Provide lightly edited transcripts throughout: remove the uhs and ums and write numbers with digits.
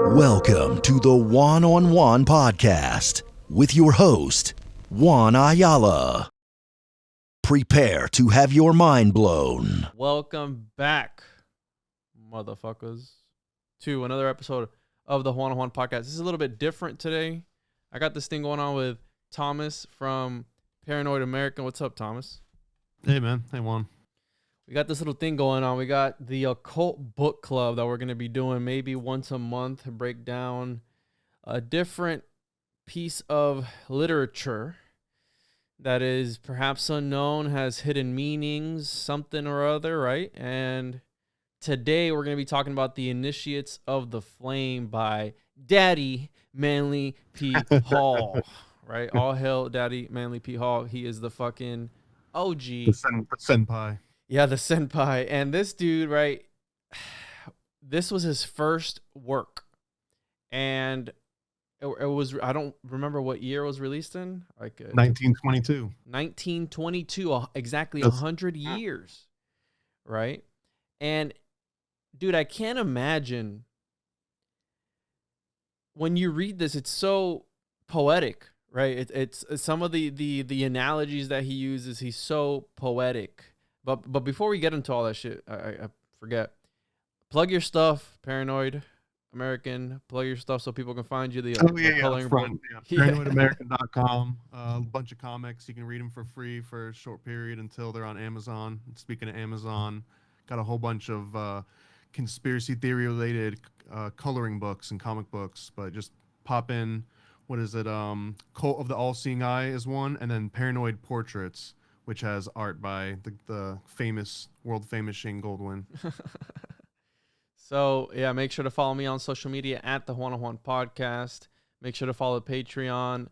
Welcome to the One-on-One Podcast with your host, Juan Ayala. Prepare to have your mind blown. Welcome back, motherfuckers, to another episode of the One-on-One Podcast. This is a little bit different today. I got this thing going on with Thomas from Paranoid American. What's up, Thomas? Hey, man. Hey, Juan. We got this little thing going on. We got the Occult book club that we're going to be doing maybe once a month to break down a different piece of literature that is perhaps unknown, has hidden meanings, something or other, right? And today we're going to be talking about The Initiates of the Flame by Daddy Manly P. Hall, right? All hail Daddy Manly P. Hall. He is the fucking OG. The senpai. Yeah, the senpai. And this dude, right, this was his first work. And it was, I don't remember what year it was released in. Like 1922. 1922, exactly 100 years, right? And, dude, I can't imagine, when you read this, it's so poetic, right? It's some of the analogies that he uses, he's so poetic. But before we get into all that shit, I forget. Plug your stuff, Paranoid American. Plug your stuff so people can find you. Coloring front. Yeah. ParanoidAmerican.com. A bunch of comics. You can read them for free for a short period until they're on Amazon. Speaking of Amazon, got a whole bunch of conspiracy theory related coloring books and comic books. But just pop in, what is it? Cult of the All-Seeing Eye is one, and then Paranoid Portraits, which has art by the famous, world-famous Shane Goldwyn. So, yeah, make sure to follow me on social media at the One-on-One Podcast. Make sure to follow Patreon,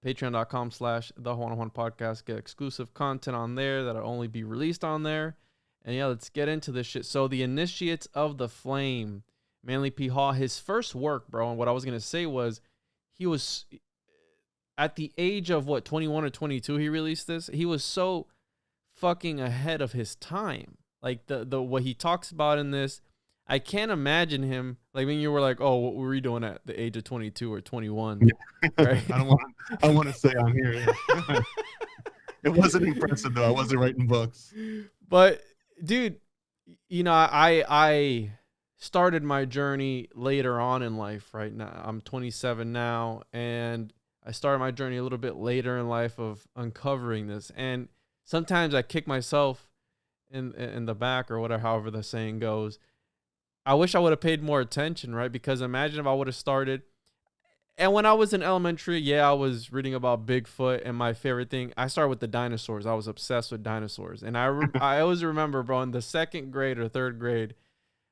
patreon.com/the One-on-One Podcast. Get exclusive content on there that'll only be released on there. And, yeah, let's get into this shit. So, The Initiates of the Flame, Manly P. Hall, his first work, bro, and what I was going to say was he was... At the age of, 21 or 22, he released this. He was so fucking ahead of his time. Like, the what he talks about in this, I can't imagine him, like, when you were like, oh, what were you doing at the age of 22 or 21? Right? I don't want to say on here. Yeah. It wasn't impressive, though. I wasn't writing books. But, dude, you know, I started my journey later on in life, right? Now I'm 27 now, and I started my journey a little bit later in life of uncovering this. And sometimes I kick myself in the back or whatever, however the saying goes. I wish I would have paid more attention, right? Because imagine if I would have started. And when I was in elementary, yeah, I was reading about Bigfoot, and my favorite thing, I started with the dinosaurs. I was obsessed with dinosaurs. And I always remember, bro, in the second grade or third grade,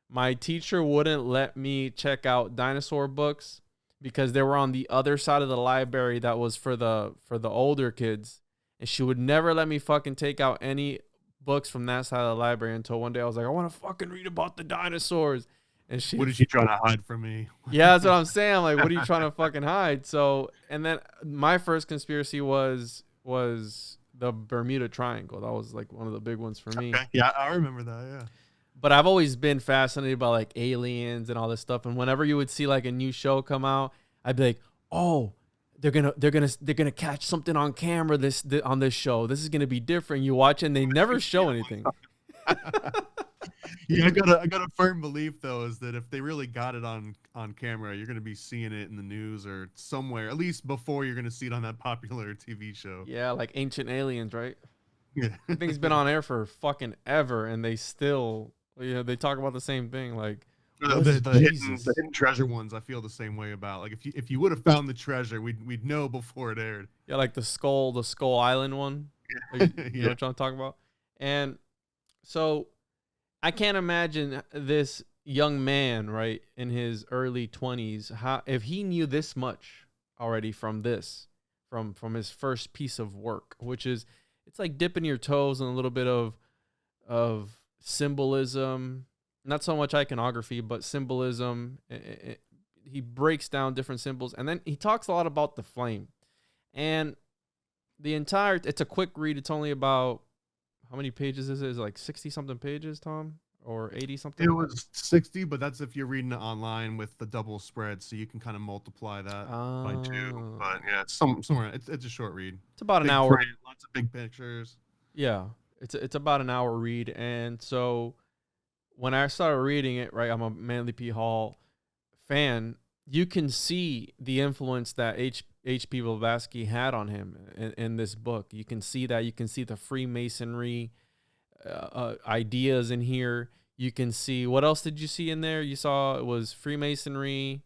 my teacher wouldn't let me check out dinosaur books because they were on the other side of the library that was for the older kids. And she would never let me fucking take out any books from that side of the library until one day I was like, I want to fucking read about the dinosaurs. And she, what is she trying to hide from me? Yeah, that's what I'm saying. I'm like, what are you trying to fucking hide? So, and then my first conspiracy was the Bermuda Triangle. That was like one of the big ones for me. Okay. Yeah, I remember that, yeah. But I've always been fascinated by like aliens and all this stuff. And whenever you would see like a new show come out, I'd be like, oh, they're gonna catch something on camera on this show. This is gonna be different. You watch it and they never show anything. Yeah, I got a firm belief though is that if they really got it on camera, you're gonna be seeing it in the news or somewhere, at least before you're gonna see it on that popular TV show. Yeah, like Ancient Aliens, right? Yeah, I think it's been on air for fucking ever, and they still, they talk about the same thing. Like, The hidden treasure ones, I feel the same way about. Like if you would have found the treasure, we'd know before it aired. Yeah, like the Skull Island one. Like, you know what I'm talking about? And so I can't imagine this young man, right, in his early 20s, how if he knew this much already from his first piece of work, which is it's like dipping your toes in a little bit of symbolism, not so much iconography, but symbolism. He breaks down different symbols, and then he talks a lot about the flame. And it's a quick read. It's only about, how many pages is it? Is it like 60 something pages, Tom? Or 80 something? It was 60, but that's if you're reading it online with the double spread, so you can kind of multiply that by 2. But yeah, it's somewhere. It's a short read. It's about big an hour. Print, lots of big pictures. Yeah, it's about an hour read. And so when I started reading it, right, I'm a Manly P. Hall fan. You can see the influence that H.P. Blavatsky had on him in this book. You can see that. You can see the Freemasonry ideas in here. You can see, what else did you see in there? You saw it was Freemasonry.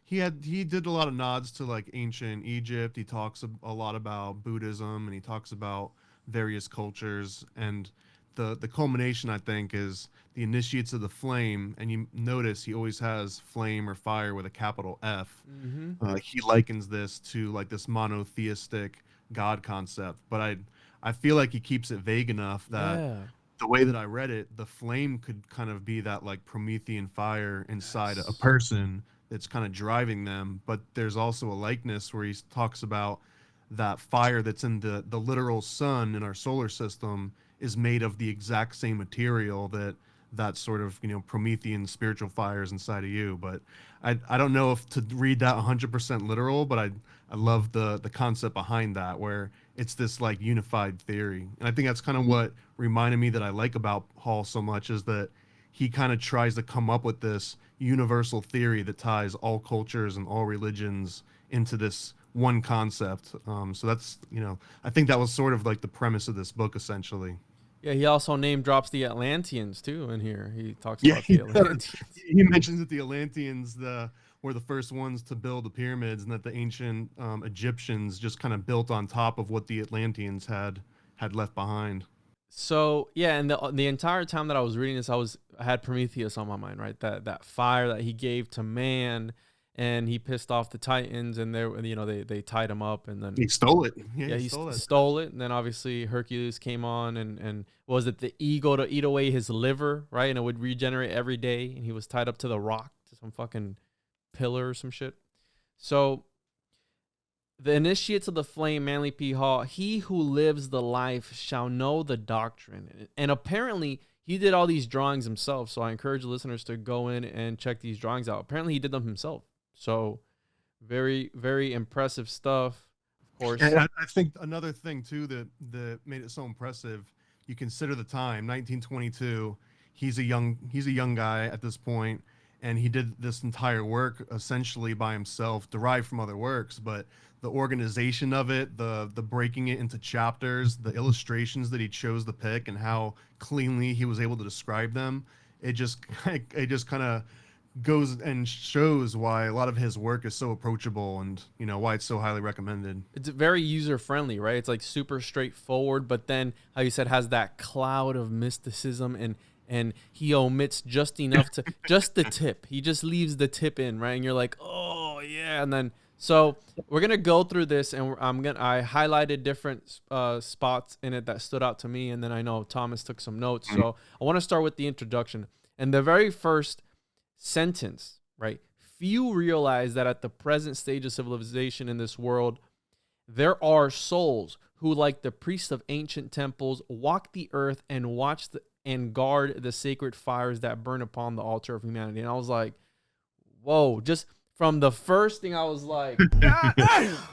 He did a lot of nods to like ancient Egypt. He talks a lot about Buddhism, and he talks about various cultures. And the culmination, I think, is the initiates of the flame. And you notice he always has flame or fire with a capital F. Mm-hmm. He likens this to like this monotheistic God concept, but I feel like he keeps it vague enough that the way that I read it, the flame could kind of be that like Promethean fire inside a person that's kind of driving them. But there's also a likeness where he talks about that fire that's in the literal sun in our solar system is made of the exact same material that sort of, Promethean spiritual fires inside of you. But I don't know if to read that 100% literal, but I love the concept behind that, where it's this like unified theory. And I think that's kind of what reminded me that I like about Hall so much, is that he kind of tries to come up with this universal theory that ties all cultures and all religions into this one concept. So that's, I think that was sort of like the premise of this book, essentially. Yeah, he also name drops the Atlanteans too in here. He talks about the Atlanteans. He mentions that the Atlanteans were the first ones to build the pyramids, and that the ancient Egyptians just kind of built on top of what the Atlanteans had left behind. So yeah, and the entire time that I was reading this, I had Prometheus on my mind, right? That fire that he gave to man, and he pissed off the Titans, and they tied him up, and then he stole it. Yeah, he stole it, and then obviously Hercules came on, and was it the ego to eat away his liver, right? And it would regenerate every day, and he was tied up to the rock, to some fucking pillar or some shit. So the initiates of the flame, Manly P. Hall, he who lives the life shall know the doctrine. And apparently he did all these drawings himself, so I encourage listeners to go in and check these drawings out. Apparently he did them himself. So very, very impressive stuff, of course. And I think another thing too that made it so impressive, you consider the time, 1922. He's a young guy at this point, and he did this entire work essentially by himself, derived from other works. But the organization of it, the breaking it into chapters, the illustrations that he chose to pick, and how cleanly he was able to describe them, it just kind of goes and shows why a lot of his work is so approachable, and why it's so highly recommended. It's very user friendly, right? It's like super straightforward, but then how you said has that cloud of mysticism, and he omits just enough to just the tip. He just leaves the tip in, right? And you're like, oh yeah. And then so we're gonna go through this, and I highlighted different spots in it that stood out to me, and then I know Thomas took some notes. So I want to start with the introduction, and the very first sentence, right? Few realize that at the present stage of civilization in this world, there are souls who, like the priests of ancient temples, walk the earth and watch and guard the sacred fires that burn upon the altar of humanity. And I was like, whoa, just from the first thing I was like,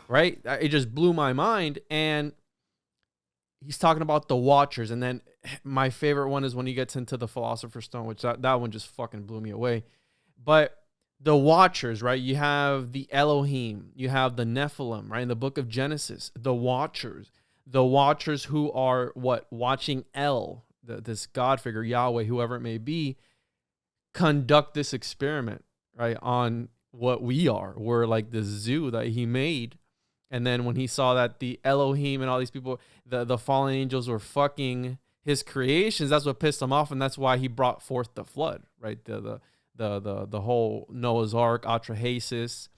right? It just blew my mind. And he's talking about the Watchers. And then my favorite one is when he gets into the Philosopher's Stone, which that one just fucking blew me away. But the Watchers, right? You have the Elohim, you have the Nephilim, right? In the book of Genesis, the Watchers who are watching El, this God figure, Yahweh, whoever it may be, conduct this experiment, right, on what we are. We're like the zoo that he made. And then when he saw that the Elohim and all these people, the fallen angels were fucking his creations, that's what pissed him off, and that's why he brought forth the flood, right? The whole Noah's Ark, Atrahasis,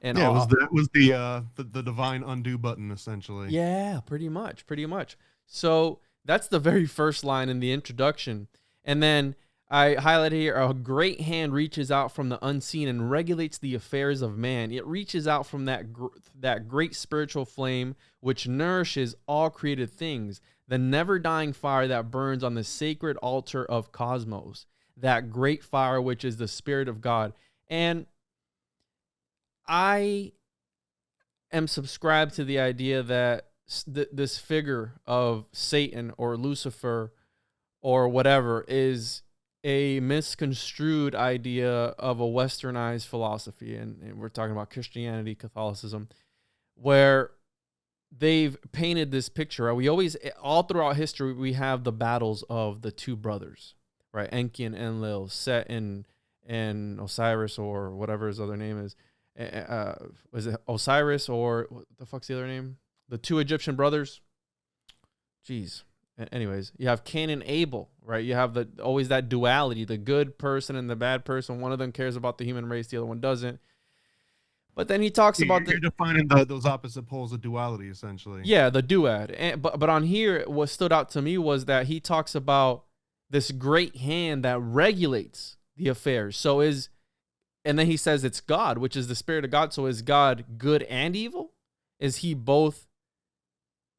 and Yeah, all, it was the divine undo button essentially. yeah, pretty much. So that's the very first line in the introduction. And then I highlighted here, a great hand reaches out from the unseen and regulates the affairs of man. It reaches out from that great spiritual flame which nourishes all created things, the never-dying fire that burns on the sacred altar of cosmos, that great fire which is the Spirit of God. And I am subscribed to the idea that this figure of Satan or Lucifer or whatever is a misconstrued idea of a westernized philosophy. And we're talking about Christianity, Catholicism, where they've painted this picture. Right? We always, all throughout history, we have the battles of the two brothers, right? Enki and Enlil, Set and Osiris, or whatever his other name is. Was it Osiris, or what the fuck's the other name? The two Egyptian brothers. Jeez. Anyways, you have Cain and Abel, right? You have always that duality, the good person and the bad person. One of them cares about the human race, the other one doesn't. But then he talks about you're defining those opposite poles of duality, essentially. Yeah, the duad. But on here, what stood out to me was that he talks about this great hand that regulates the affairs. And then he says it's God, which is the Spirit of God. So is God good and evil? Is he both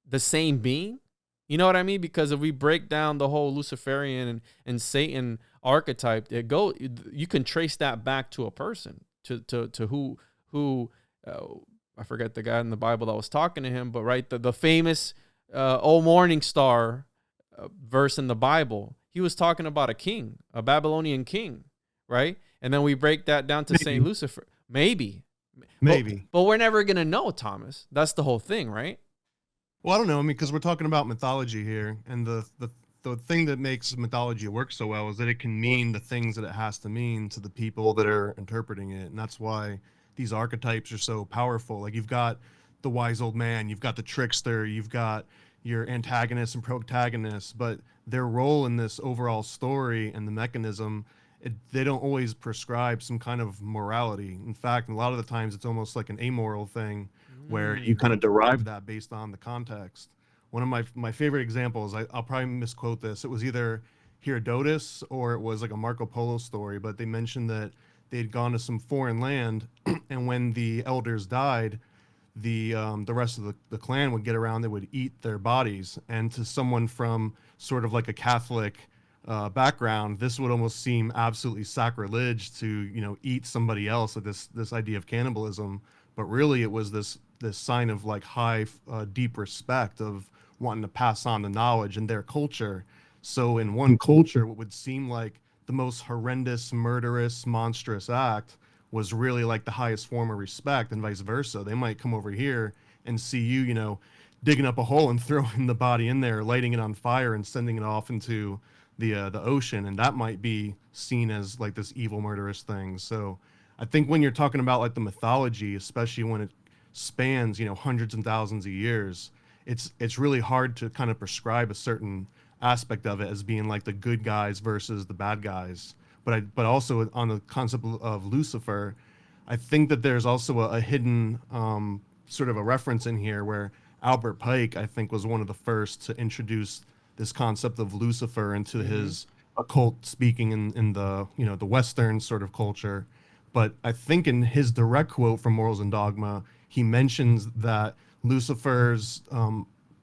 the same being? You know what I mean? Because if we break down the whole Luciferian and Satan archetype, you can trace that back to a person, to who I forget the guy in the Bible that was talking to him, but right, the famous "O Morning Star" verse in the Bible. He was talking about a king, a Babylonian king, right? And then we break that down to Saint Lucifer. Maybe. But we're never gonna know, Thomas. That's the whole thing, right? Well, I don't know. I mean, because we're talking about mythology here, and the thing that makes mythology work so well is that it can mean the things that it has to mean to the people that are interpreting it, and that's why these archetypes are so powerful. Like, you've got the wise old man, you've got the trickster, you've got your antagonist and protagonist, but their role in this overall story and the mechanism, they don't always prescribe some kind of morality. In fact, a lot of the times it's almost like an amoral thing where you kind of derive that based on the context. One of my favorite examples, I'll probably misquote this, it was either Herodotus or it was like a Marco Polo story, but they mentioned that they'd gone to some foreign land and when the elders died, the rest of the clan would get around, they would eat their bodies. And to someone from sort of like a Catholic background, this would almost seem absolutely sacrilege to, eat somebody else, like this idea of cannibalism. But really it was this sign of like high, deep respect of wanting to pass on the knowledge in their culture. So in one culture, what would seem like the most horrendous, murderous, monstrous act was really like the highest form of respect, and vice versa. They might come over here and see you, digging up a hole and throwing the body in there, lighting it on fire and sending it off into the ocean. And that might be seen as like this evil, murderous thing. So I think when you're talking about like the mythology, especially when it spans, hundreds and thousands of years, it's really hard to kind of prescribe a certain aspect of it as being like the good guys versus the bad guys. But also on the concept of Lucifer, I think that there's also a hidden sort of a reference in here where Albert Pike, I think, was one of the first to introduce this concept of Lucifer into his occult speaking in the the Western sort of culture. But I think in his direct quote from Morals and Dogma, he mentions that Lucifer's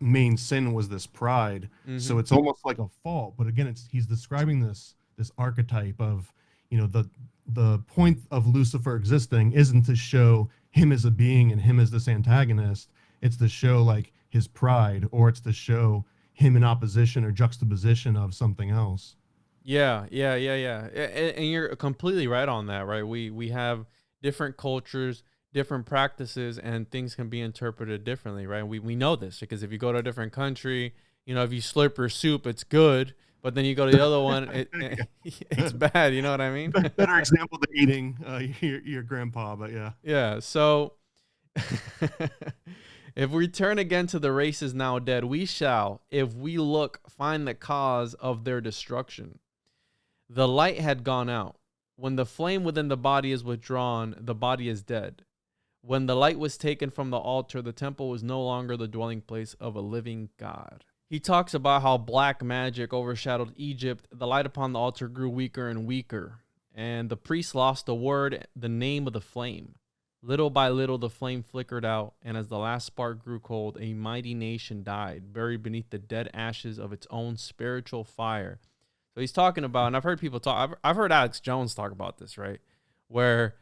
main sin was this pride. So it's almost like a fault. But again, he's describing this archetype of, the point of Lucifer existing isn't to show him as a being and him as this antagonist. It's to show like his pride, or it's to show him in opposition or juxtaposition of something else. Yeah. And you're completely right on that, right? We have different cultures, different practices, and things can be interpreted differently, right? We know this because if you go to a different country, if you slurp your soup, it's good, But then you go to the other one, it's bad. You know what I mean? Better example than eating your grandpa, but yeah. Yeah. So if we turn again to the races now dead, we shall, if we look, find the cause of their destruction. The light had gone out. When the flame within the body is withdrawn, the body is dead. When the light was taken from the altar, the temple was no longer the dwelling place of a living God. He talks about how black magic overshadowed Egypt. The light upon the altar grew weaker and weaker, and the priest lost the word, the name of the flame. Little by little, the flame flickered out, and as the last spark grew cold, a mighty nation died, buried beneath the dead ashes of its own spiritual fire. So he's talking about, and I've heard people talk, I've heard Alex Jones talk about this, right? Where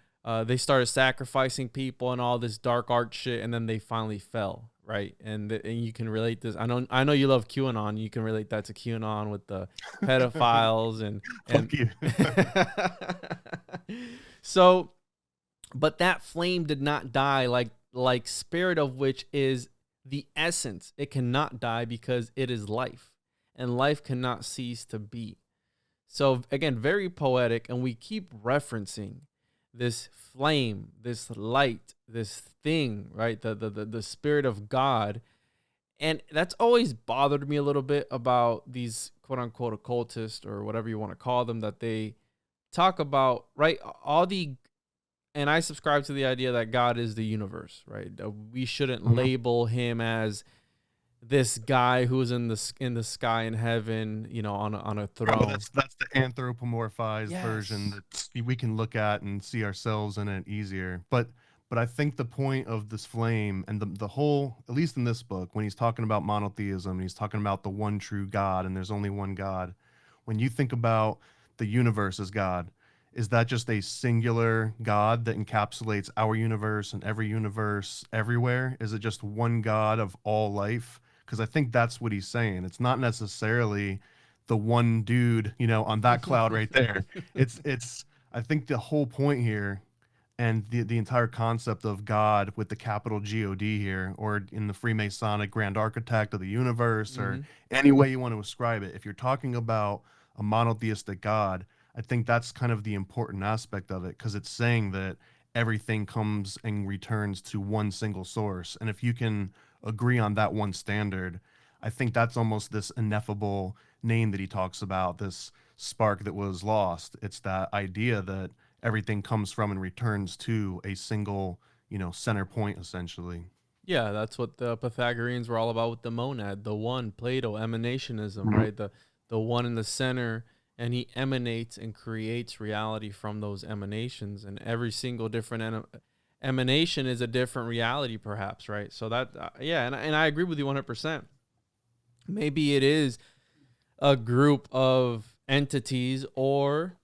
they started sacrificing people and all this dark art shit, and then they finally fell, right? And you can relate this. I know you love QAnon. You can relate that to QAnon with the pedophiles and Fuck you. So, but that flame did not die, like spirit of which is the essence. It cannot die because it is life, and life cannot cease to be. So again, very poetic, and we keep referencing this flame, this light, this thing, right? The spirit of God. And that's always bothered me a little bit about these quote unquote occultists or whatever you want to call them, that they talk about, right? And I subscribe to the idea that God is the universe, right? We shouldn't label him as this guy who's in the sky in heaven, on a throne. Oh, that's the anthropomorphized version that we can look at and see ourselves in it easier. But I think the point of this flame and the whole, at least in this book, when he's talking about monotheism, and he's talking about the one true God, and there's only one God. When you think about the universe as God, is that just a singular God that encapsulates our universe and every universe everywhere? Is it just one God of all life? Because I think that's what he's saying. It's not necessarily the one dude, on that cloud right there. It's I think the whole point here, and the entire concept of God with the capital G-O-D here, or in the Freemasonic Grand Architect of the universe, or any way you want to ascribe it, if you're talking about a monotheistic God, I think that's kind of the important aspect of it, because it's saying that everything comes and returns to one single source. And if you can agree on that one standard, I think that's almost this ineffable name that he talks about, this spark that was lost. It's that idea that everything comes from and returns to a single, center point, essentially. Yeah, that's what the Pythagoreans were all about with the monad, the one, Plato, emanationism, right? The one in the center, and he emanates and creates reality from those emanations, and every single different emanation is a different reality, perhaps, right? So that, and I agree with you 100%. Maybe it is a group of entities, or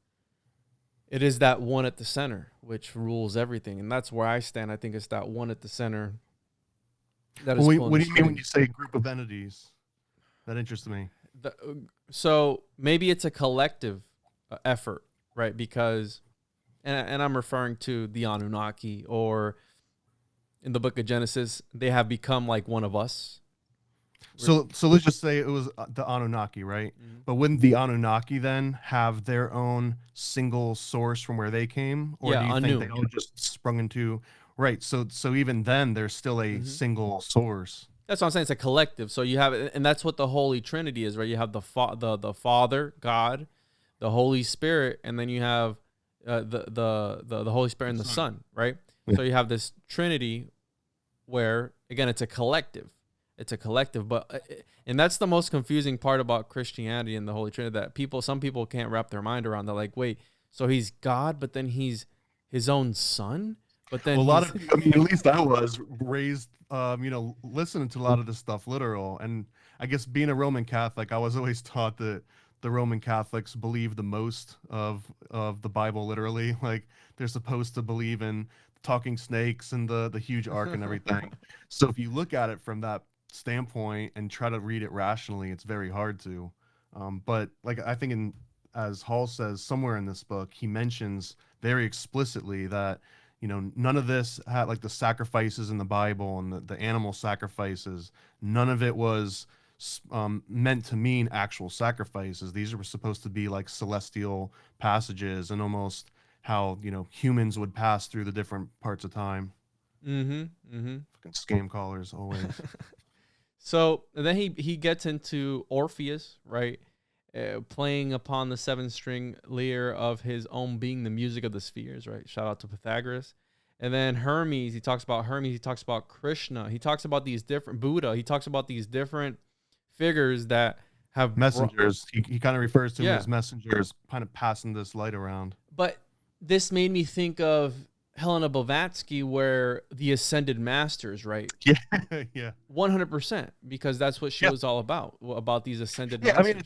it is that one at the center which rules everything, and that's where I stand. I think it's that one at the center. What do you mean when you say group of entities? That interests me. So maybe it's a collective effort, right? Because, and I'm referring to the Anunnaki, or in the book of Genesis, they have become like one of us. So let's just say it was the Anunnaki, right? Mm-hmm. But wouldn't the Anunnaki then have their own single source from where they came? Or do you think they all just sprung into, right? So even then, there's still a single source. That's what I'm saying. It's a collective. So you have, and that's what the Holy Trinity is, right? You have the Father, God, the Holy Spirit, and then you have the Holy Spirit and the Son, right? Yeah. So you have this Trinity where, again, it's a collective. It's a collective, and that's the most confusing part about Christianity and the Holy Trinity, that some people can't wrap their mind around. They're like, wait, so he's God, but then he's his own son? But then a lot of people, at least I was raised, listening to a lot of this stuff literal. And I guess being a Roman Catholic, I was always taught that the Roman Catholics believe the most of the Bible literally. Like, they're supposed to believe in talking snakes and the huge ark and everything. So if you look at it from that standpoint and try to read it rationally, it's very hard to. But like, I think as Hall says somewhere in this book, he mentions very explicitly that, none of this had, like the sacrifices in the Bible and the animal sacrifices, none of it was meant to mean actual sacrifices. These were supposed to be like celestial passages, and almost how, you know, humans would pass through the different parts of time. Fucking scam callers always. So and then he gets into Orpheus, right? Playing upon the 7-string lyre of his own being, the music of the spheres, right? Shout out to Pythagoras. And then Hermes, he talks about Hermes, he talks about Krishna, he talks about these different Buddha, he talks about these different figures that have messengers. He kind of refers to them as messengers, kind of passing this light around. But this made me think of Helena Blavatsky, where the Ascended Masters, right? Yeah, yeah. 100%, because that's what she was all about these Ascended Masters. I mean,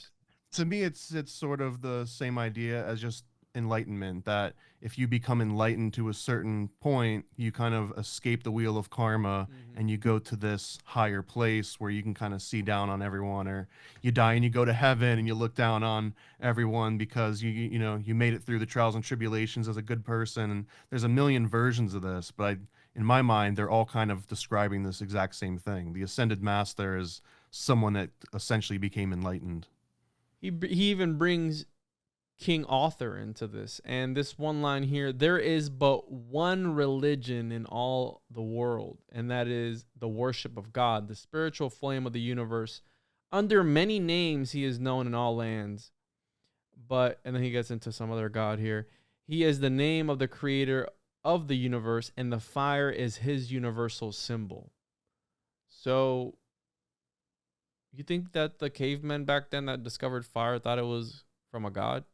to me, it's sort of the same idea as just enlightenment, that if you become enlightened to a certain point, you kind of escape the wheel of karma and you go to this higher place where you can kind of see down on everyone, or you die and you go to heaven and you look down on everyone because you know you made it through the trials and tribulations as a good person. And there's a million versions of this, but in my mind, they're all kind of describing this exact same thing. The Ascended Master is someone that essentially became enlightened. He even brings King Arthur into this, and this one line here: there is but one religion in all the world, and that is the worship of God, the spiritual flame of the universe. Under many names he is known in all lands, but, and then he gets into some other god here, he is the name of the creator of the universe, and the fire is his universal symbol. So you think that the cavemen back then that discovered fire thought it was from a god?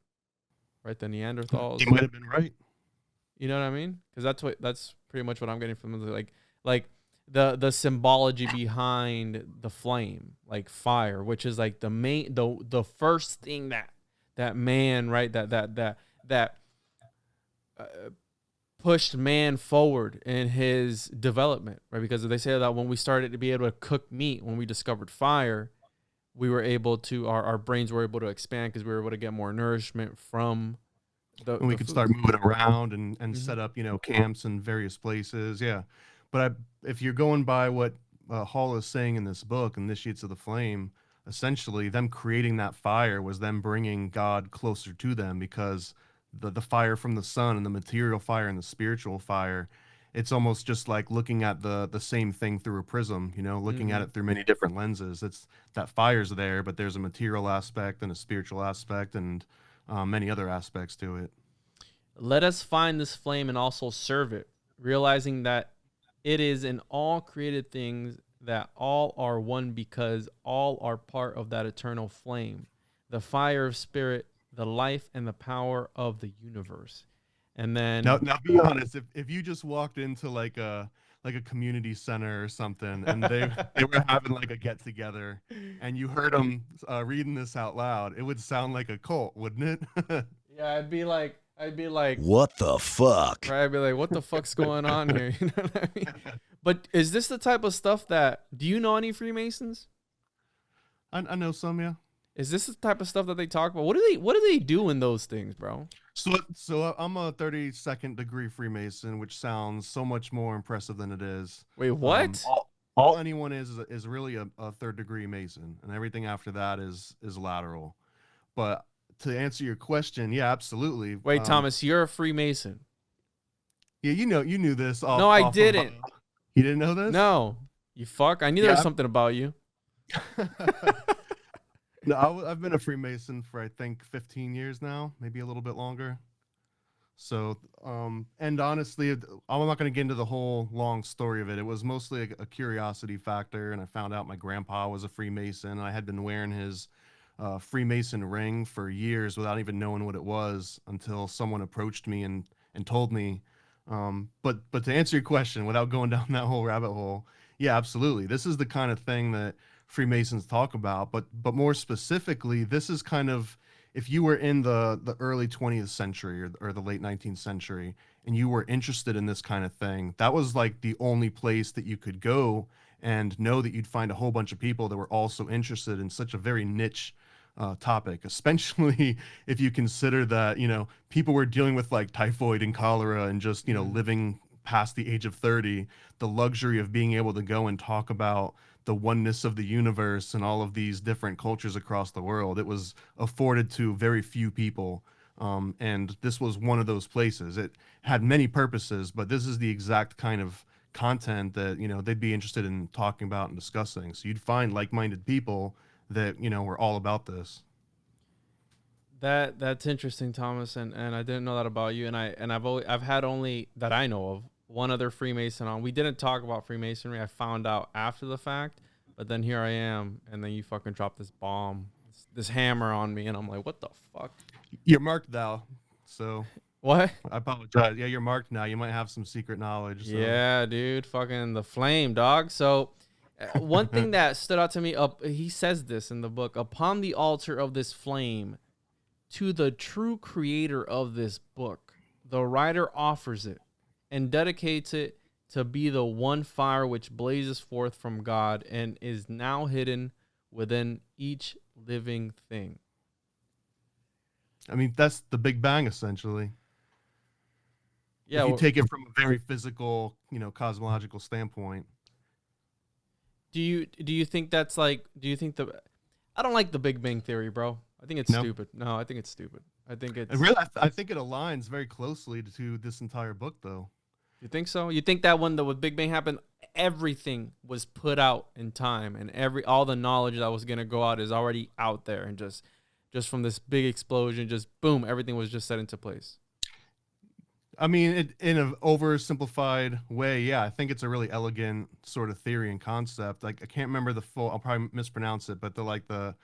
Right, the Neanderthals. He might have been right. You know what I mean? Because that's pretty much what I'm getting from them. Like the symbology behind the flame, like fire, which is like the main, the first thing that man, right, that pushed man forward in his development, right? Because they say that when we started to be able to cook meat, when we discovered fire, we were able to, our brains were able to expand because we were able to get more nourishment from and we could start moving around and set up, you know, camps in various places. Yeah. But if you're going by what Hall is saying in this book, Initiates of the Flame, essentially them creating that fire was them bringing God closer to them, because the fire from the sun and the material fire and the spiritual fire, it's almost just like looking at the same thing through a prism, you know, looking at it through many different lenses. It's that fire's there, but there's a material aspect and a spiritual aspect and many other aspects to it. Let us find this flame and also serve it, realizing that it is in all created things, that all are one because all are part of that eternal flame, the fire of spirit, the life and the power of the universe. And then now be honest, if you just walked into like a community center or something and they were having like a get together and you heard them reading this out loud, it would sound like a cult, wouldn't it? Yeah, I'd be like, what the fuck? Right, I'd be like, what the fuck's going on here? You know what I mean? But is this the type of stuff that, do you know any Freemasons? I know some, yeah. Is this the type of stuff that they talk about? What do they do in those things, bro? So I'm a 32nd degree Freemason, which sounds so much more impressive than it is. Wait, what? All anyone is really a third degree Mason, and everything after that is lateral. But to answer your question, yeah, absolutely. Wait, Thomas, you're a Freemason. Yeah, you knew this. No, I didn't. You didn't know this? No, you fuck. I knew there was something about you. No, I've been a Freemason for I think 15 years now, maybe a little bit longer. So, and honestly, I'm not going to get into the whole long story of it. It was mostly a curiosity factor, and I found out my grandpa was a Freemason, and I had been wearing his Freemason ring for years without even knowing what it was until someone approached me and told me. But to answer your question, without going down that whole rabbit hole, yeah, absolutely. This is the kind of thing that Freemasons talk about, but more specifically, this is kind of, if you were in the early 20th century or the late 19th century and you were interested in this kind of thing, that was like the only place that you could go and know that you'd find a whole bunch of people that were also interested in such a very niche topic, especially if you consider that, you know, people were dealing with like typhoid and cholera and just, you know, living past the age of 30, the luxury of being able to go and talk about the oneness of the universe and all of these different cultures across the world. It was afforded to very few people. And this was one of those places. It had many purposes, but this is the exact kind of content that, they'd be interested in talking about and discussing. So you'd find like-minded people that, were all about this. That's interesting, Thomas, and I didn't know that about you. And I've had only that I know of one other Freemason on. We didn't talk about Freemasonry. I found out after the fact, but then here I am, and then you fucking dropped this bomb, this hammer on me, and I'm like, what the fuck? You're marked now, so what? I apologize. Yeah, you're marked now. You might have some secret knowledge. So. Yeah, dude, fucking the flame, dog. So one thing that stood out to me, he says this in the book: upon the altar of this flame, to the true creator of this book, the writer offers it and dedicates it to be the one fire which blazes forth from God and is now hidden within each living thing. I mean, that's the Big Bang, essentially. Yeah, if you take it from a very physical, cosmological standpoint. Do you think that's like? Do you think I don't like the Big Bang Theory, bro. I think it's stupid. No, I think it's stupid. I think it's. Really, I think it aligns very closely to this entire book, though. You think so? You think that when the Big Bang happened, everything was put out in time, and all the knowledge that was gonna go out is already out there, and just from this big explosion, just boom, everything was just set into place. I mean, in an oversimplified way, yeah, I think it's a really elegant sort of theory and concept. Like, I can't remember the full. I'll probably mispronounce it, but the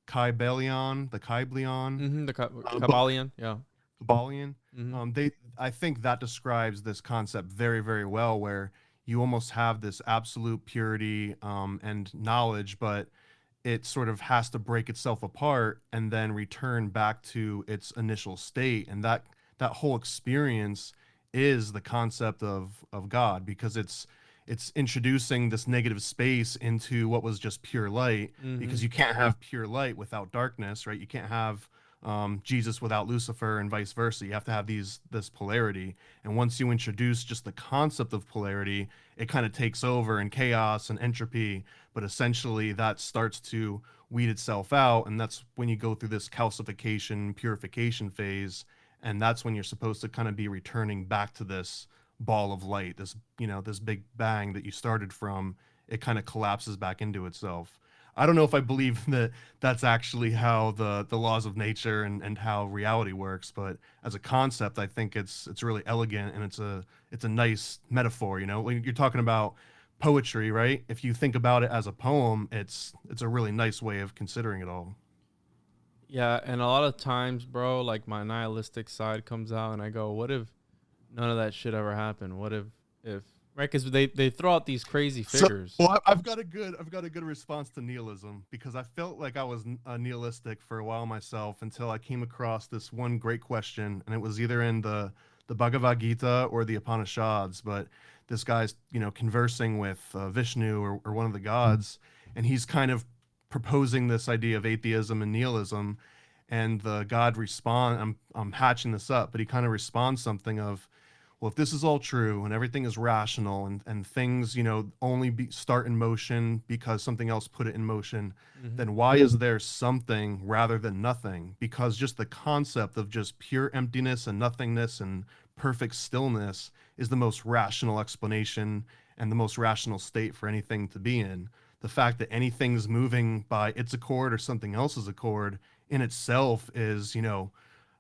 Kybalion, the Mm-hmm, the Kabbalion, yeah. Kabbalion. Mm-hmm. I think that describes this concept very, very well, where you almost have this absolute purity and knowledge, but it sort of has to break itself apart and then return back to its initial state. And that whole experience is the concept of God, because it's introducing this negative space into what was just pure light, because you can't have pure light without darkness, right? You can't have Jesus without Lucifer and vice versa. You have to have this polarity. And once you introduce just the concept of polarity, it kind of takes over, and chaos and entropy, but essentially that starts to weed itself out. And that's when you go through this calcification, purification phase. And that's when you're supposed to kind of be returning back to this ball of light, this big bang that you started from. It kind of collapses back into itself. I don't know if I believe that that's actually how the laws of nature and how reality works, but as a concept, I think it's really elegant, and it's a nice metaphor. When you're talking about poetry, right? If you think about it as a poem, it's a really nice way of considering it all. Yeah, and a lot of times, bro, like my nihilistic side comes out, and I go, "What if none of that shit ever happened? What if right?" Because they throw out these crazy figures. So, well, I've got a good response to nihilism, because I felt like I was nihilistic for a while myself, until I came across this one great question, and it was either in the Bhagavad Gita or the Upanishads. But this guy's conversing with Vishnu or one of the gods, and he's kind of proposing this idea of atheism and nihilism, and the god I'm hatching this up, but he kind of responds something of, well, if this is all true and everything is rational, and things only start in motion because something else put it in motion, then why is there something rather than nothing? Because just the concept of just pure emptiness and nothingness and perfect stillness is the most rational explanation and the most rational state for anything to be in. The fact that anything's moving by its accord or something else's accord in itself is,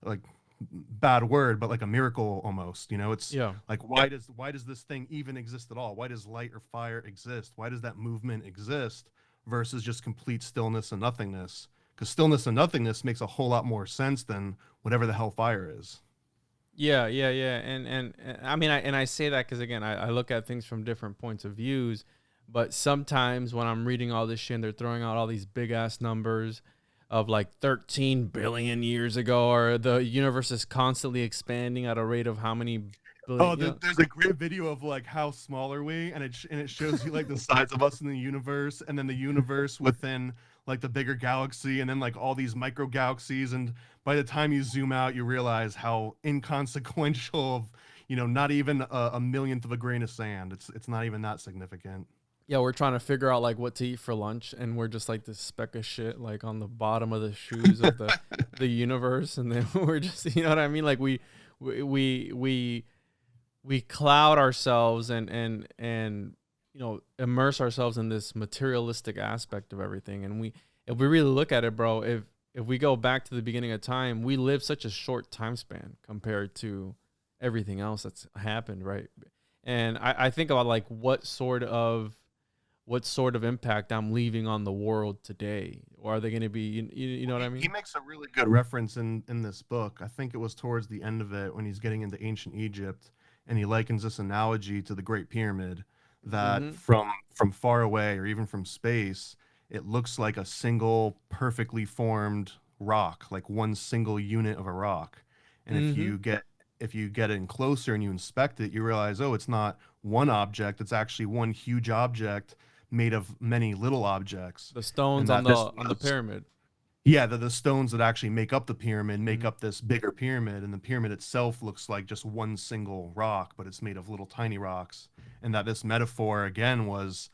like, bad word, but like a miracle almost. It's like, why does this thing even exist at all? Why does light or fire exist? Why does that movement exist versus just complete stillness and nothingness? Because stillness and nothingness makes a whole lot more sense than whatever the hell fire is. Yeah. And I mean, I say that because, again, I look at things from different points of views. But sometimes when I'm reading all this shit and they're throwing out all these big ass numbers of like 13 billion years ago, or the universe is constantly expanding at a rate of how many billion? Oh, there's a great video of like how small are we, and it shows you like the size of us in the universe, and then the universe within like the bigger galaxy, and then like all these micro galaxies, and by the time you zoom out, you realize how inconsequential of not even a millionth of a grain of sand. It's not even that significant. Yeah, we're trying to figure out like what to eat for lunch, and we're just like this speck of shit like on the bottom of the shoes of the universe, and then we're just, you know what I mean? Like we we cloud ourselves and you know, immerse ourselves in this materialistic aspect of everything. And if we really look at it, bro, if we go back to the beginning of time, we live such a short time span compared to everything else that's happened, right? And I think about like what sort of impact I'm leaving on the world today, or are they going to be, you know what I mean? He makes a really good reference in this book. I think it was towards the end of it when he's getting into ancient Egypt, and he likens this analogy to the Great Pyramid, that Mm-hmm. from far away or even from space, it looks like a single perfectly formed rock, like one single unit of a rock. And Mm-hmm. if you get in closer and you inspect it, you realize, oh, it's not one object, it's actually one huge object made of many little objects. The And stones that on the pyramid. yeah, the stones that actually make up the pyramid make Mm-hmm. up this bigger pyramid, and the pyramid itself looks like just one single rock, but it's made of little tiny rocks. And that this metaphor again was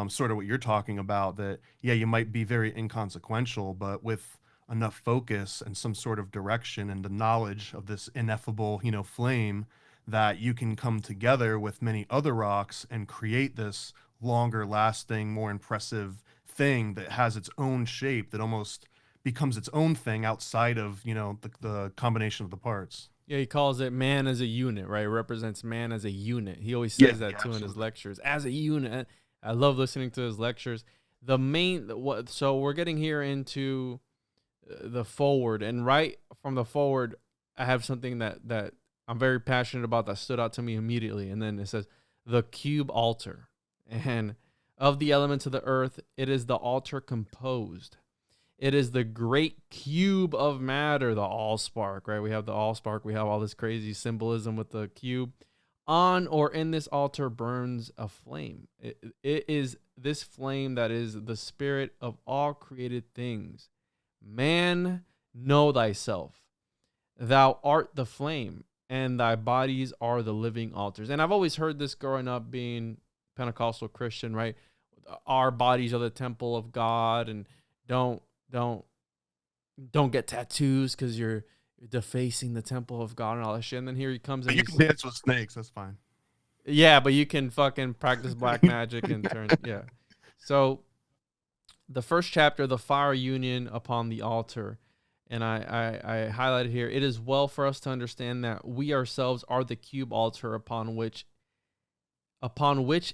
sort of what you're talking about, that yeah, you might be very inconsequential, but with enough focus and some sort of direction and the knowledge of this ineffable, you know, flame, that you can come together with many other rocks and create this longer lasting, more impressive thing that has its own shape, that almost becomes its own thing outside of, you know, the combination of the parts. Yeah, he calls it man as a unit, right? It represents man as a unit. He always Yeah, says that yeah, too in his absolutely. lectures, as a unit. I love listening to his lectures. The main what so we're getting here into the forward, and right from the forward, I have something that I'm very passionate about that stood out to me immediately. And then it says the cube altar, and of the elements of the earth, it is the altar composed. It is the great cube of matter, the allspark, right? We have the allspark. We have all this crazy symbolism with the cube. On or in this altar burns a flame. It is this flame that is the spirit of all created things. Man, know thyself. Thou art the flame, and thy bodies are the living altars. And I've always heard this growing up being Pentecostal Christian, right? Our bodies are the temple of God, and don't don't don't get tattoos because you're defacing the temple of God and all that shit. And then here he comes But and you can he's, dance with snakes, that's fine. yeah, but you can fucking practice black magic and turn, yeah. So the first chapter, the fire union upon the altar, and I highlighted here, it is well for us to understand that we ourselves are the cube altar upon which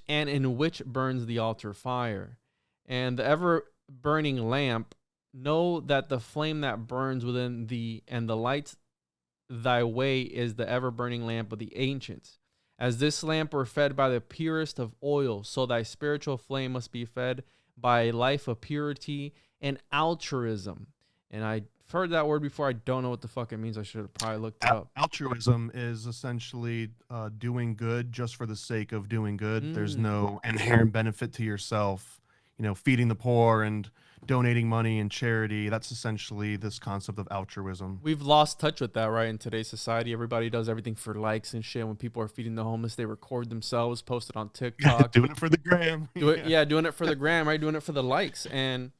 and in which burns the altar fire. And the ever burning lamp, know that the flame that burns within thee and the lights thy way is the ever burning lamp of the ancients. As this lamp were fed by the purest of oil, so thy spiritual flame must be fed by a life of purity and altruism. And I heard that word before. I don't know what the fuck it means. I should have probably looked it up. Altruism is essentially doing good just for the sake of doing good. There's Mm. no inherent benefit to yourself. You know, feeding the poor and donating money and charity. That's essentially this concept of altruism. We've lost touch with that, right? In today's society, everybody does everything for likes and shit. When people are feeding the homeless, they record themselves, post it on TikTok. Doing it for the gram. Doing it for the gram, right? Doing it for the likes. And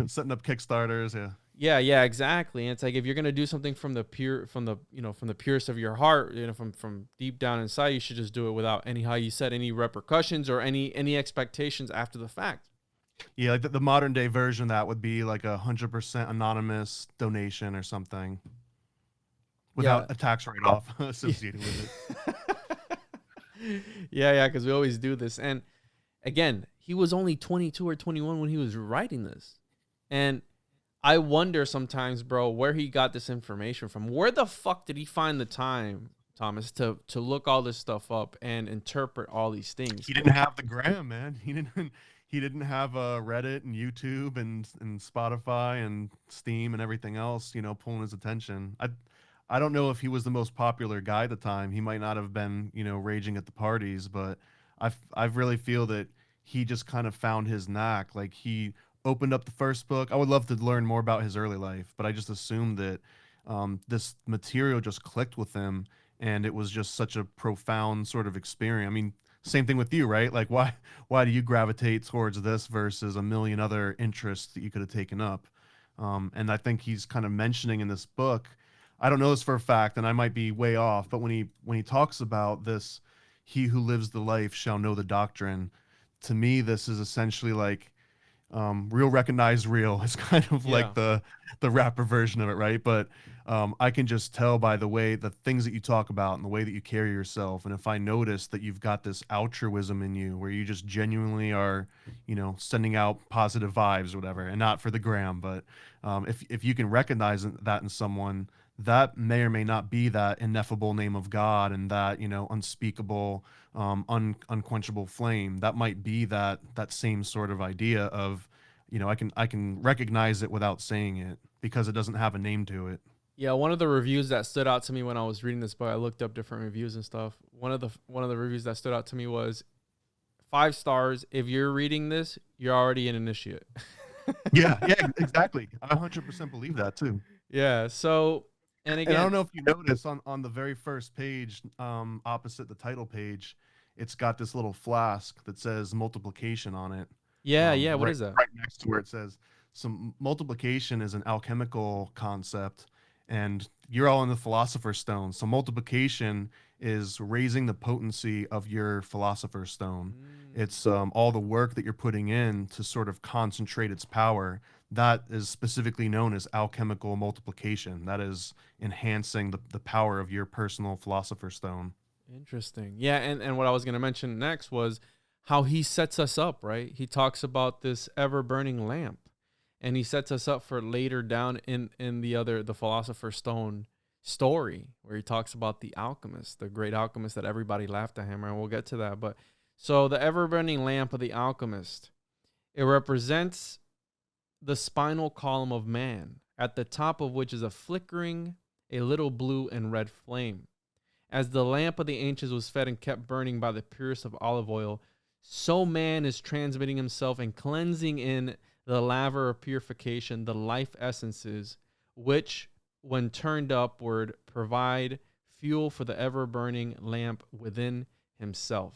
Setting up Kickstarters. Yeah. yeah, exactly. And it's like if you're gonna do something from the from the purest of your heart, from deep down inside, you should just do it without any, how you said, any repercussions or any expectations after the fact. Yeah, like the modern day version of that would be like 100% anonymous donation or something Yeah. without a tax write-off associated with it. Yeah, because we always do this. And again, he was only 22 or 21 when he was writing this. And I wonder sometimes, bro, where he got this information from. Where the fuck did he find the time, Thomas, to look all this stuff up and interpret all these things? He didn't have the gram, man. He didn't have Reddit and YouTube and Spotify and Steam and everything else, you know, pulling his attention. I don't know if he was the most popular guy at the time. He might not have been, you know, raging at the parties, but I really feel that he just kind of found his knack. Like he opened up the first book. I would love to learn more about his early life, but I just assumed that this material just clicked with him, and it was just such a profound sort of experience. I mean, same thing with you, right? Like why do you gravitate towards this versus a million other interests that you could have taken up? And I think he's kind of mentioning in this book, I don't know this for a fact, and I might be way off, but when he talks about this, he who lives the life shall know the doctrine. To me, this is essentially like real recognized real. It's kind of like the rapper version of it, right? But I can just tell by the way the things that you talk about and the way that you carry yourself. And if I notice that you've got this altruism in you, where you just genuinely are, sending out positive vibes or whatever, and not for the gram, but if you can recognize that in someone, that may or may not be that ineffable name of God and that unspeakable, unquenchable flame. That might be that same sort of idea of, I can recognize it without saying it because it doesn't have a name to it. Yeah, one of the reviews that stood out to me when I was reading this book, I looked up different reviews and stuff. One of the reviews that stood out to me was 5 stars. If you're reading this, you're already an initiate. yeah, exactly. I 100% believe that too. Yeah. So, and again, I don't know if you notice on the very first page, opposite the title page, it's got this little flask that says multiplication on it. Yeah. What is that? Right next to where it says, so multiplication is an alchemical concept, and you're all in the Philosopher's Stone. So multiplication is raising the potency of your Philosopher's Stone. It's all the work that you're putting in to sort of concentrate its power. That is specifically known as alchemical multiplication. That is enhancing the power of your personal Philosopher's Stone. Interesting. Yeah, and what I was going to mention next was how he sets us up, right? He talks about this ever-burning lamp, and he sets us up for later down in the Philosopher's Stone story, where he talks about the alchemist, the great alchemist that everybody laughed at him, and we'll get to that. But so the ever-burning lamp of the alchemist, it represents the spinal column of man, at the top of which is a flickering, a little blue and red flame. As the lamp of the ancients was fed and kept burning by the purest of olive oil, so man is transmitting himself and cleansing in the laver of purification, the life essences, which, when turned upward, provide fuel for the ever-burning lamp within himself.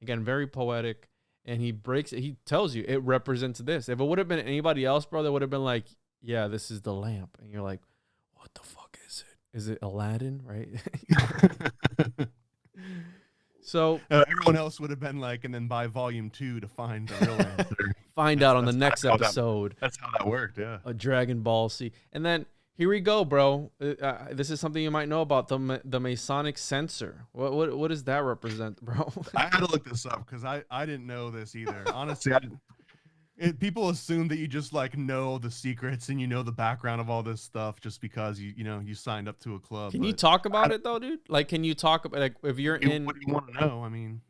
Again, very poetic. And he tells you it represents this. If it would have been anybody else, bro, they would have been like, yeah, this is the lamp. And you're like, what the fuck is it? Is it Aladdin, right? So everyone else would have been like, and then buy volume 2 to find the real answer. Find out on the next episode. That's how that worked, yeah. A Dragon Ball Z. And then here we go, bro. This is something you might know about, the Masonic Sensor. What does that represent, bro? I had to look this up because I didn't know this either. Honestly, people assume that you just like know the secrets and you know the background of all this stuff just because you signed up to a club. Can you talk about it though, dude? Like, can you talk about, like, if you're in? What do you want to know? I mean,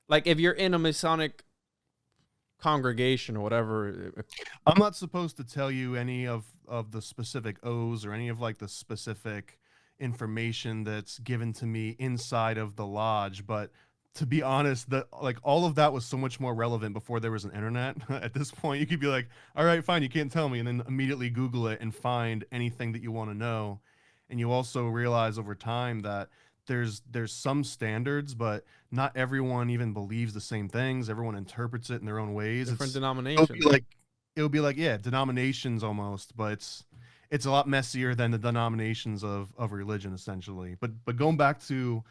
like, if you're in a Masonic congregation or whatever. I'm not supposed to tell you any of the specific O's or any of like the specific information that's given to me inside of the lodge, but to be honest, that like all of that was so much more relevant before there was an internet. At this point, you could be like, all right, fine, you can't tell me, and then immediately Google it and find anything that you want to know. And you also realize over time that there's some standards, but not everyone even believes the same things. Everyone interprets it in their own ways. Different denominations. It'll be like, yeah, denominations almost, but it's a lot messier than the denominations of religion, essentially. But going back to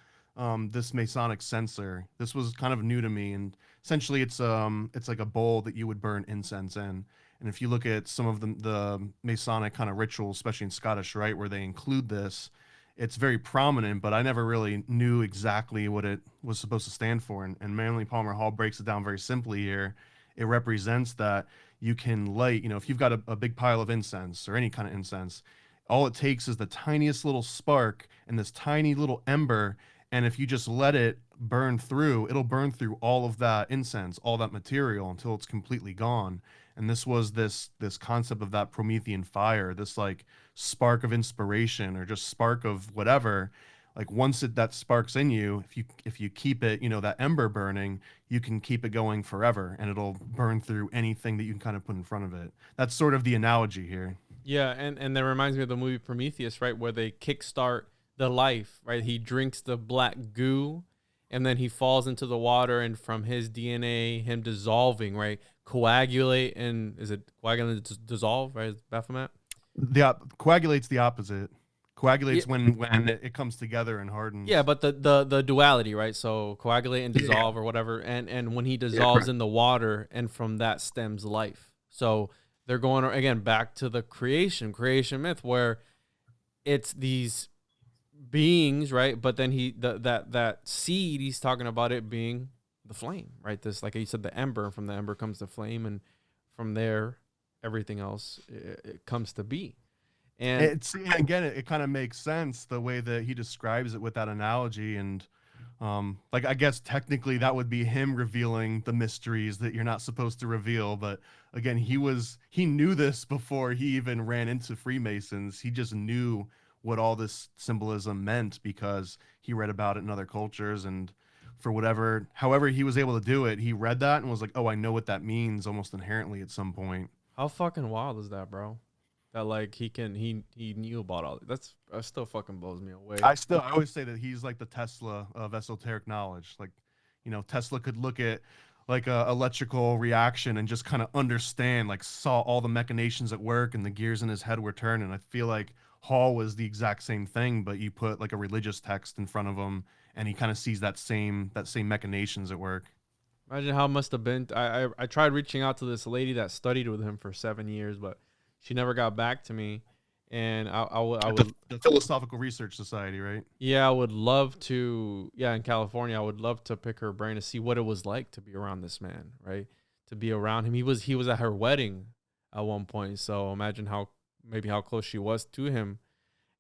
this Masonic Sensor, this was kind of new to me, and essentially it's like a bowl that you would burn incense in. And if you look at some of the Masonic kind of rituals, especially in Scottish Rite, where they include this, it's very prominent, but I never really knew exactly what it was supposed to stand for. And Manly Palmer Hall breaks it down very simply here. It represents that you can light, if you've got a big pile of incense or any kind of incense, all it takes is the tiniest little spark and this tiny little ember. And if you just let it burn through, it'll burn through all of that incense, all that material until it's completely gone. And this was this concept of that Promethean fire, this like spark of inspiration or just spark of whatever. Like once that sparks in you, if you keep it, that ember burning, you can keep it going forever, and it'll burn through anything that you can kind of put in front of it. That's sort of the analogy here. Yeah, and that reminds me of the movie Prometheus, right, where they kickstart the life, right? He drinks the black goo, and then he falls into the water, and from his DNA, him dissolving, right? Coagulate, and is it coagulate to dissolve, right? Baphomet? Coagulates the opposite. Coagulates Yeah. when it comes together and hardens. Yeah, but the duality, right? So coagulate and dissolve or whatever, and when he dissolves in the water, and from that stems life. So they're going again back to the creation myth, where it's these beings, right? But then that seed, he's talking about it being the flame, right? This, like you said, the ember, and from the ember comes the flame, and from there everything else it comes to be. And it's, again, it kind of makes sense the way that he describes it with that analogy. And like, I guess technically that would be him revealing the mysteries that you're not supposed to reveal. But again, he knew this before he even ran into Freemasons. He just knew what all this symbolism meant because he read about it in other cultures. And for however he was able to do it, he read that and was like, oh, I know what that means almost inherently at some point. how fucking wild is that, bro? That like he knew about all that still fucking blows me away. I always say that he's like the Tesla of esoteric knowledge. Like, Tesla could look at like a electrical reaction and just kind of understand, like saw all the machinations at work and the gears in his head were turning. I feel like Hall was the exact same thing, but you put like a religious text in front of him and he kind of sees that same machinations at work. Imagine how it must have been. I tried reaching out to this lady that studied with him for 7 years, but she never got back to me. And I would the Philosophical Research Society, right? Yeah, I would love to. Yeah, in California, I would love to pick her brain to see what it was like to be around this man, right? To be around him. He was at her wedding at one point. So imagine how close she was to him.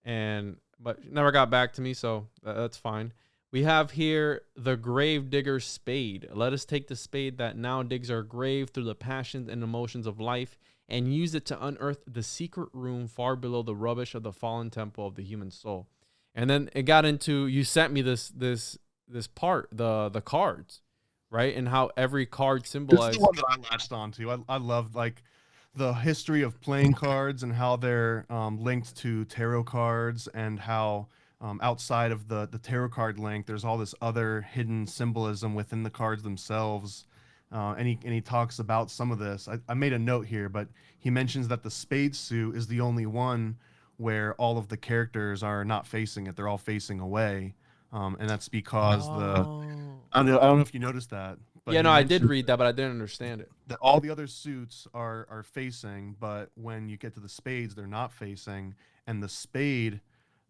But she never got back to me, so that's fine. We have here the grave digger's spade. Let us take the spade that now digs our grave through the passions and emotions of life, and use it to unearth the secret room far below the rubbish of the fallen temple of the human soul. And then it got into, you sent me this part, the cards, right? And how every card symbolizes. This is the one that I latched onto. I love like the history of playing cards and how they're linked to tarot cards, and how outside of the tarot card link, there's all this other hidden symbolism within the cards themselves. And he talks about some of this. I made a note here, but he mentions that the spade suit is the only one where all of the characters are not facing it; they're all facing away, and that's because I don't know if you noticed that. But yeah, no, I did read that, but I didn't understand it. That all the other suits are facing, but when you get to the spades, they're not facing, and the spade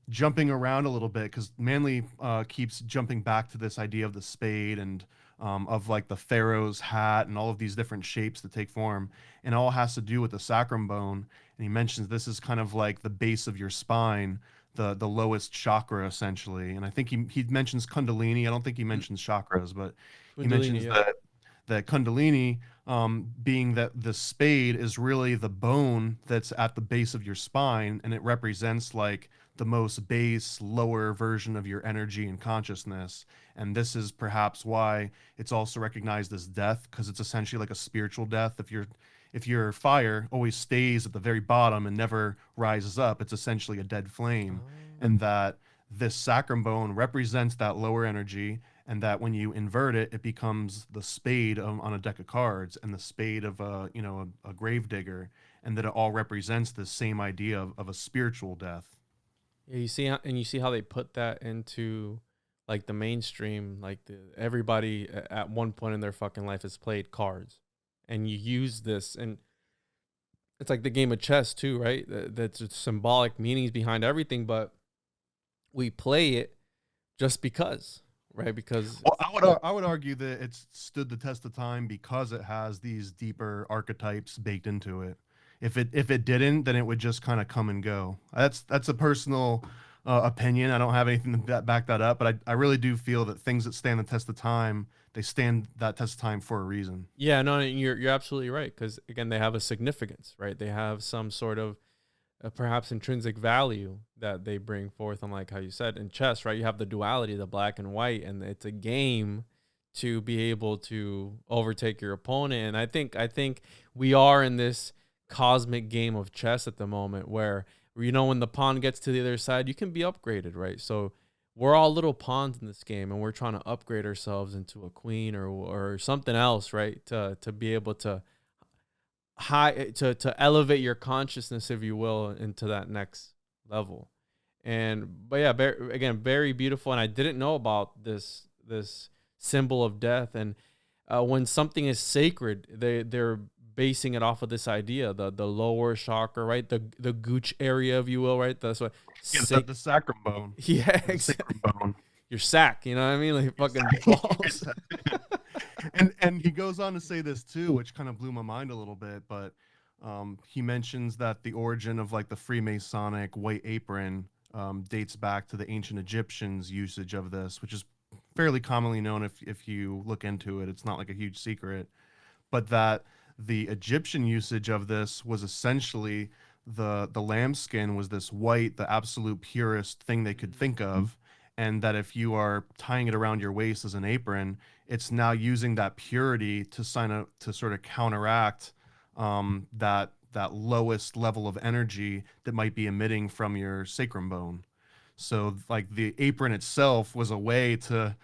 jumping around a little bit, because Manly keeps jumping back to this idea of the spade and of like the pharaoh's hat and all of these different shapes that take form, and it all has to do with the sacrum bone. And he mentions this is kind of like the base of your spine, the lowest chakra essentially. And I think he mentions Kundalini. I don't think he mentions chakras, but he mentions that Kundalini being that the spade is really the bone that's at the base of your spine, and it represents like the most base, lower version of your energy and consciousness. And this is perhaps why it's also recognized as death, because it's essentially like a spiritual death. If your fire always stays at the very bottom and never rises up, it's essentially a dead flame. And that this sacrum bone represents that lower energy, and that when you invert it, it becomes the spade on a deck of cards, and the spade of a grave digger, and that it all represents the same idea of a spiritual death. Yeah, you see how they put that into like the mainstream, like everybody at one point in their fucking life has played cards, and you use this, and it's like the game of chess too, right? That's symbolic meanings behind everything, but we play it just because, right? Because I would argue that it's stood the test of time because it has these deeper archetypes baked into it. If it didn't, then it would just kind of come and go. That's a personal opinion. I don't have anything to back that up, but I really do feel that things that stand the test of time, they stand that test of time for a reason. Yeah, no, you're absolutely right, because again, they have a significance, right? They have some sort of perhaps intrinsic value that they bring forth. Unlike how you said in chess, right? You have the duality, the black and white, and it's a game to be able to overtake your opponent. And I think we are in this cosmic game of chess at the moment where when the pawn gets to the other side, you can be upgraded, right? So we're all little pawns in this game, and we're trying to upgrade ourselves into a queen or something else, right? To be able to to elevate your consciousness, if you will, into that next level. But yeah, again, very beautiful. And I didn't know about this symbol of death. And when something is sacred, they're basing it off of this idea, the lower chakra, right? The gooch area, if you will, right? That's what. The sacrum bone. Yeah, the exactly. sacrum bone. Your sack, you know what I mean? Like fucking balls. and he goes on to say this too, which kind of blew my mind a little bit, but he mentions that the origin of like the Freemasonic white apron dates back to the ancient Egyptians' usage of this, which is fairly commonly known if you look into it. It's not like a huge secret, but that the Egyptian usage of this was essentially the lambskin was this white, the absolute purest thing they could think of, and that if you are tying it around your waist as an apron, it's now using that purity to sort of counteract that lowest level of energy that might be emitting from your sacrum bone. So like the apron itself was a way to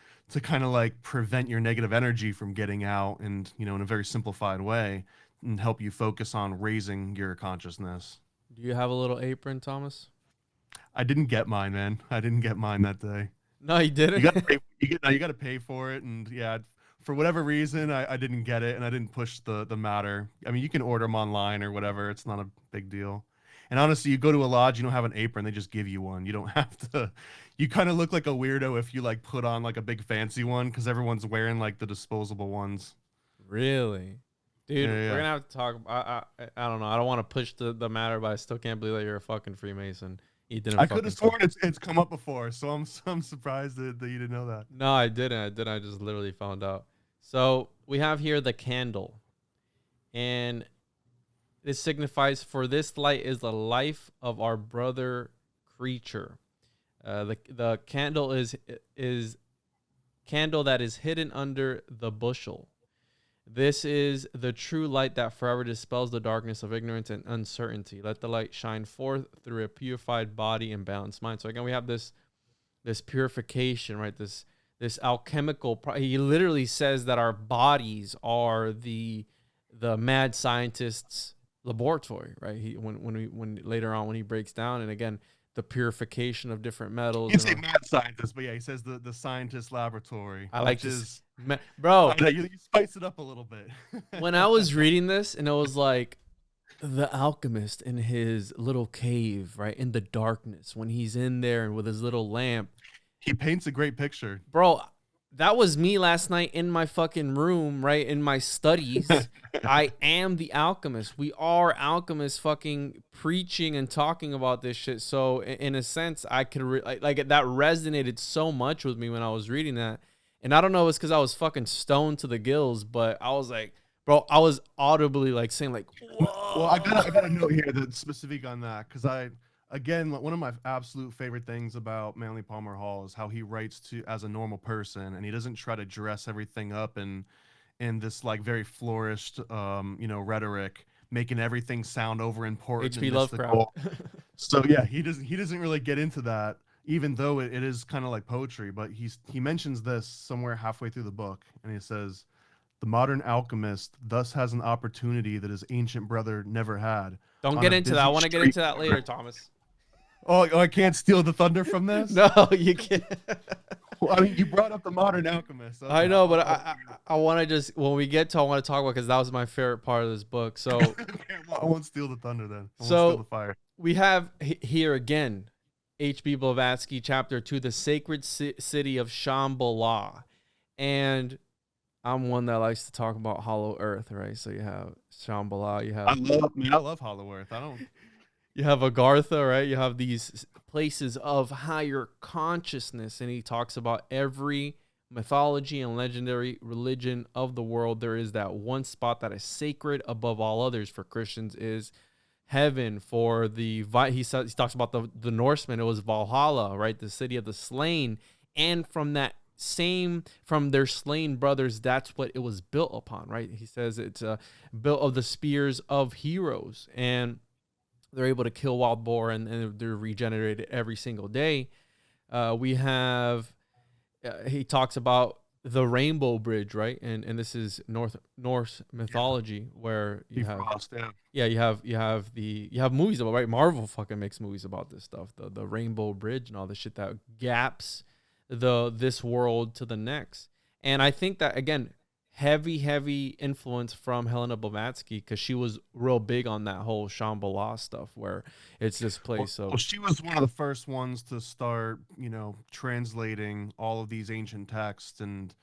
kind of like prevent your negative energy from getting out, and in a very simplified way, and help you focus on raising your consciousness. Do you have a little apron, Thomas? I didn't get mine, man. I didn't get mine that day. No, you didn't. You got to pay for it, and yeah, for whatever reason, I didn't get it, and I didn't push the matter. I mean, you can order them online or whatever. It's not a big deal. And honestly, you go to a lodge, you don't have an apron, they just give you one. You don't have to. You kind of look like a weirdo if you like put on like a big fancy one, because everyone's wearing like the disposable ones. Really? Dude, Yeah. we're gonna have to talk. I don't know. I don't want to push the matter, but I still can't believe that you're a fucking Freemason. You didn't. I could have sworn it's come up before, so I'm surprised that you didn't know that. No, I didn't. I just literally found out. So we have here the candle, and it signifies, for this light is the life of our brother creature. The candle is candle that is hidden under the bushel. This is the true light that forever dispels the darkness of ignorance and uncertainty. Let the light shine forth through a purified body and balanced mind. So again, we have this purification, right? This alchemical. He literally says that our bodies are the mad scientist's laboratory, right? When later on when he breaks down, and again, the purification of different metals. He's a mad scientist, but yeah, he says the scientist laboratory. I like this, bro. You spice it up a little bit. When I was reading this, and it was like the alchemist in his little cave, right, in the darkness, when he's in there and with his little lamp, he paints a great picture, bro. That was me last night in my fucking room, right, in my studies. I am the alchemist. We are alchemists, fucking preaching and talking about this shit. So in a sense, I could like that resonated so much with me when I was reading that. And I don't know if it's because I was fucking stoned to the gills, but I was like, bro, I was audibly like saying like, whoa. Well, I got a note here that's specific on that, because again, one of my absolute favorite things about Manly Palmer Hall is how he writes as a normal person, and he doesn't try to dress everything up in this like very flourished rhetoric, making everything sound over important. H.P. Lovecraft. So yeah, he doesn't really get into that, even though it is kind of like poetry. But he mentions this somewhere halfway through the book, and he says, "The modern alchemist thus has an opportunity that his ancient brother never had." Don't get into that. I want to get into that later, Thomas. Oh, I can't steal the thunder from this? No, you can't. Well, I mean, you brought up the modern alchemist. Okay. I know, but I want to just, when we get to, I want to talk about, because that was my favorite part of this book. So okay, well, I won't steal the thunder then. I won't steal the fire. We have here again, H.P. Blavatsky, chapter 2, the sacred city of Shambhala. And I'm one that likes to talk about Hollow Earth, right? So you have Shambhala, you have... I love Hollow Earth. You have Agartha, right? You have these places of higher consciousness, and he talks about every mythology and legendary religion of the world. There is that one spot that is sacred above all others. For Christians is heaven. For he talks about the Norsemen, it was Valhalla, right? The city of the slain. And from their slain brothers, that's what it was built upon, right? He says it's built of the spears of heroes, and they're able to kill wild boar, and they're regenerated every single day. We have he talks about the Rainbow Bridge, right? And this is Norse mythology where you have Frost, you have movies about, right? Marvel fucking makes movies about this stuff, the Rainbow Bridge and all this shit that gaps this world to the next. And I think that, again, heavy influence from Helena Blavatsky, because she was real big on that whole Shambhala stuff where it's this place well, she was one of the first ones to start, translating all of these ancient texts and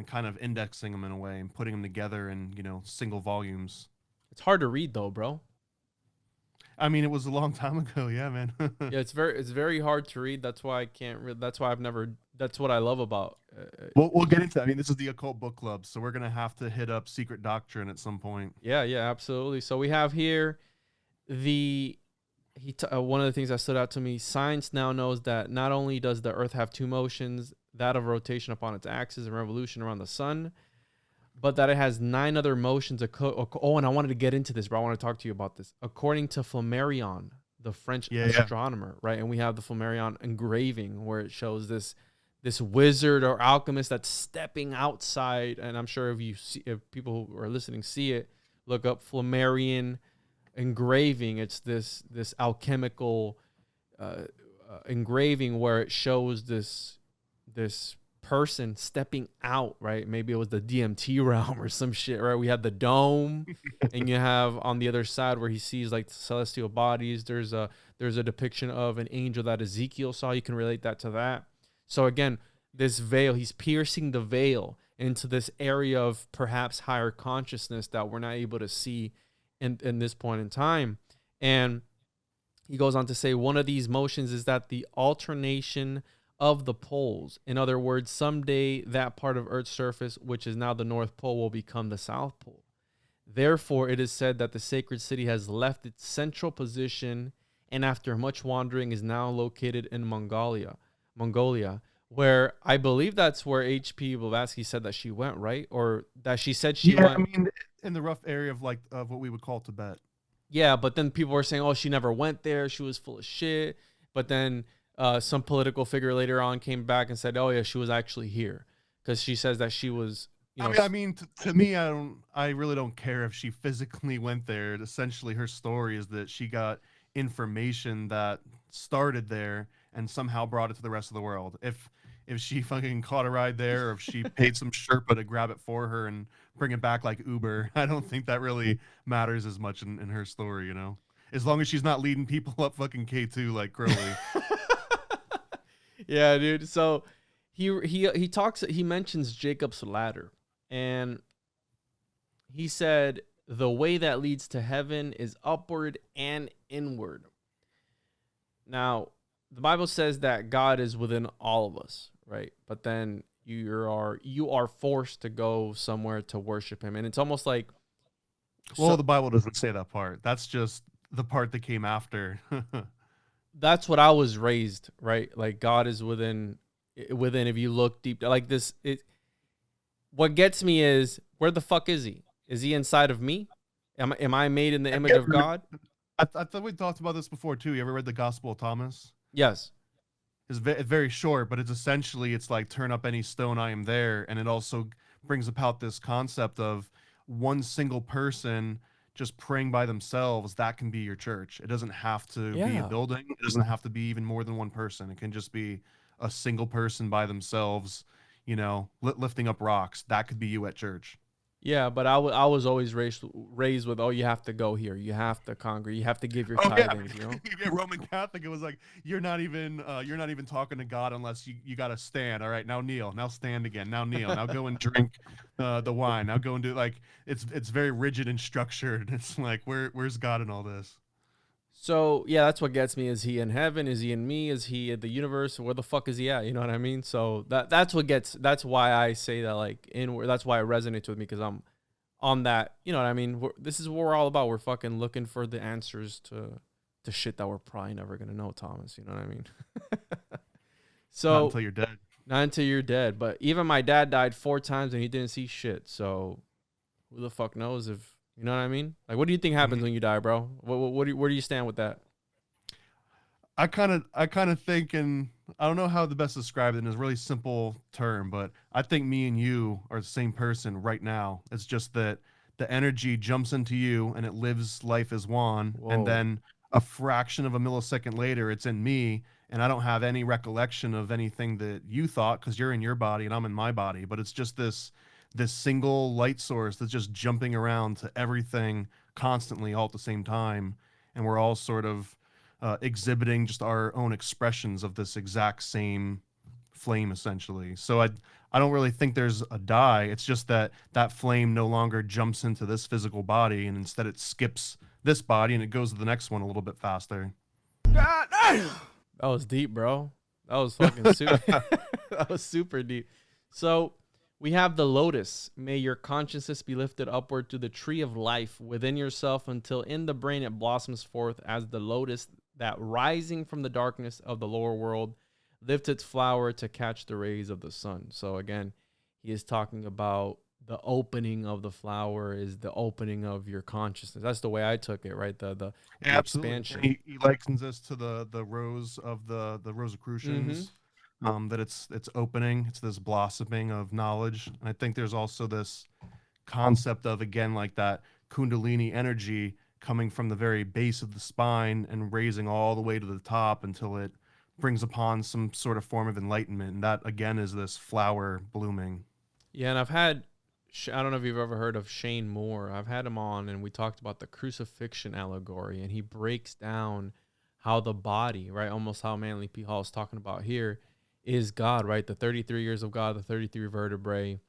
kind of indexing them in a way and putting them together in, single volumes. It's hard to read though, bro. I mean, it was a long time ago. Yeah, man. Yeah, it's very hard to read. That's why I can't that's why I've never, that's what I love about We'll get into that. I mean, this is the Occult Book Club, so we're going to have to hit up Secret Doctrine at some point. Yeah, absolutely. So we have here one of the things that stood out to me, science now knows that not only does the Earth have two motions, that of rotation upon its axis and revolution around the sun, but that it has 9 other motions. Oh, and I wanted to get into this, but I want to talk to you about this. According to Flammarion, the French astronomer, right? And we have the Flammarion engraving where it shows this wizard or alchemist that's stepping outside. And I'm sure if people who are listening see it, look up Flammarion engraving. It's this alchemical engraving where it shows this person stepping out, right? Maybe it was the DMT realm or some shit, right? We have the dome, and you have on the other side where he sees like celestial bodies. There's a depiction of an angel that Ezekiel saw. You can relate that to that. So again, this veil, he's piercing the veil into this area of perhaps higher consciousness that we're not able to see in this point in time. And he goes on to say, one of these motions is that the alternation of the poles. In other words, someday that part of Earth's surface, which is now the North Pole, will become the South Pole. Therefore, it is said that the sacred city has left its central position and after much wandering is now located in Mongolia, where I believe that's where H.P. Blavatsky said that she went, right? Or that she said she went. I mean, in the rough area of what we would call Tibet. Yeah, but then people were saying, oh, she never went there. She was full of shit. But then some political figure later on came back and said, oh, yeah, she was actually here. Because she says that she was, I mean, to me, I really don't care if she physically went there. Essentially, her story is that she got information that started there and somehow brought it to the rest of the world. If she fucking caught a ride there, or if she paid some Sherpa to grab it for her and bring it back like Uber, I don't think that really matters as much in her story, As long as she's not leading people up fucking K2 like Crowley. Yeah, dude. So he mentions Jacob's ladder, and he said the way that leads to heaven is upward and inward. Now, the Bible says that God is within all of us, right? But then you are forced to go somewhere to worship him. And it's almost like, well, the Bible doesn't say that part. That's just the part that came after. That's what I was raised, right? Like God is within, if you look deep, like this, what gets me is, where the fuck is he? Is he inside of me? Am I made in the image of God? I thought we talked about this before too. You ever read the Gospel of Thomas? Yes. It's very short, but it's like turn up any stone, I am there. And it also brings about this concept of one single person just praying by themselves. That can be your church. It doesn't have to be a building. It doesn't have to be even more than one person. It can just be a single person by themselves, lifting up rocks. That could be you at church. Yeah, but I was always raised with, oh, you have to go here, you have to congregate, you have to give your tithings. Yeah, Roman Catholic, it was like you're not even talking to God unless you got to stand. All right, now kneel, now stand again, now kneel, now go and drink the wine, now go and do, like, it's very rigid and structured. It's like, where's God in all this? So yeah, that's what gets me. Is he in heaven? Is he in me? Is he in the universe? Where the fuck is he at? You know what I mean? So that's why I say that, like, inward. That's why it resonates with me, because I'm on that. You know what I mean? This is what we're all about. We're fucking looking for the answers to shit that we're probably never gonna know, Thomas. You know what I mean? So not until you're dead. Not until you're dead. But even my dad died 4 times and he didn't see shit. So who the fuck knows if. You know what I mean? Like, what do you think happens when you die, bro? Where do you stand with that? I kind of think, and I don't know how to best describe it in a really simple term, but I think me and you are the same person right now. It's just that the energy jumps into you and it lives life as one, and Whoa. then a fraction of a millisecond later, it's in me, and I don't have any recollection of anything that you thought because you're in your body and I'm in my body. But it's just this single light source that's just jumping around to everything constantly all at the same time, and we're all sort of exhibiting just our own expressions of this exact same flame, essentially. So I don't really think there's a die. It's just that that flame no longer jumps into this physical body, and instead it skips this body and it goes to the next one a little bit faster. God damn! That was deep, bro. That was fucking super. That was super deep. So we have the lotus. May your consciousness be lifted upward to the tree of life within yourself until in the brain it blossoms forth as the lotus that rising from the darkness of the lower world lifts its flower to catch the rays of the sun. So again, he is talking about the opening of the flower is the opening of your consciousness. That's the way I took it, right? The expansion. He likens this to the rose of the Rosicrucians. That it's opening, it's this blossoming of knowledge. And I think there's also this concept of, again, like that Kundalini energy coming from the very base of the spine and raising all the way to the top until it brings upon some sort of form of enlightenment. And that, again, is this flower blooming. Yeah, and I've had, I don't know if you've ever heard of Shane Moore. I've had him on, and we talked about the crucifixion allegory, and he breaks down how the body, right, almost how Manly P. Hall is talking about here, is God, right? The 33 years of God, the 33 vertebrae,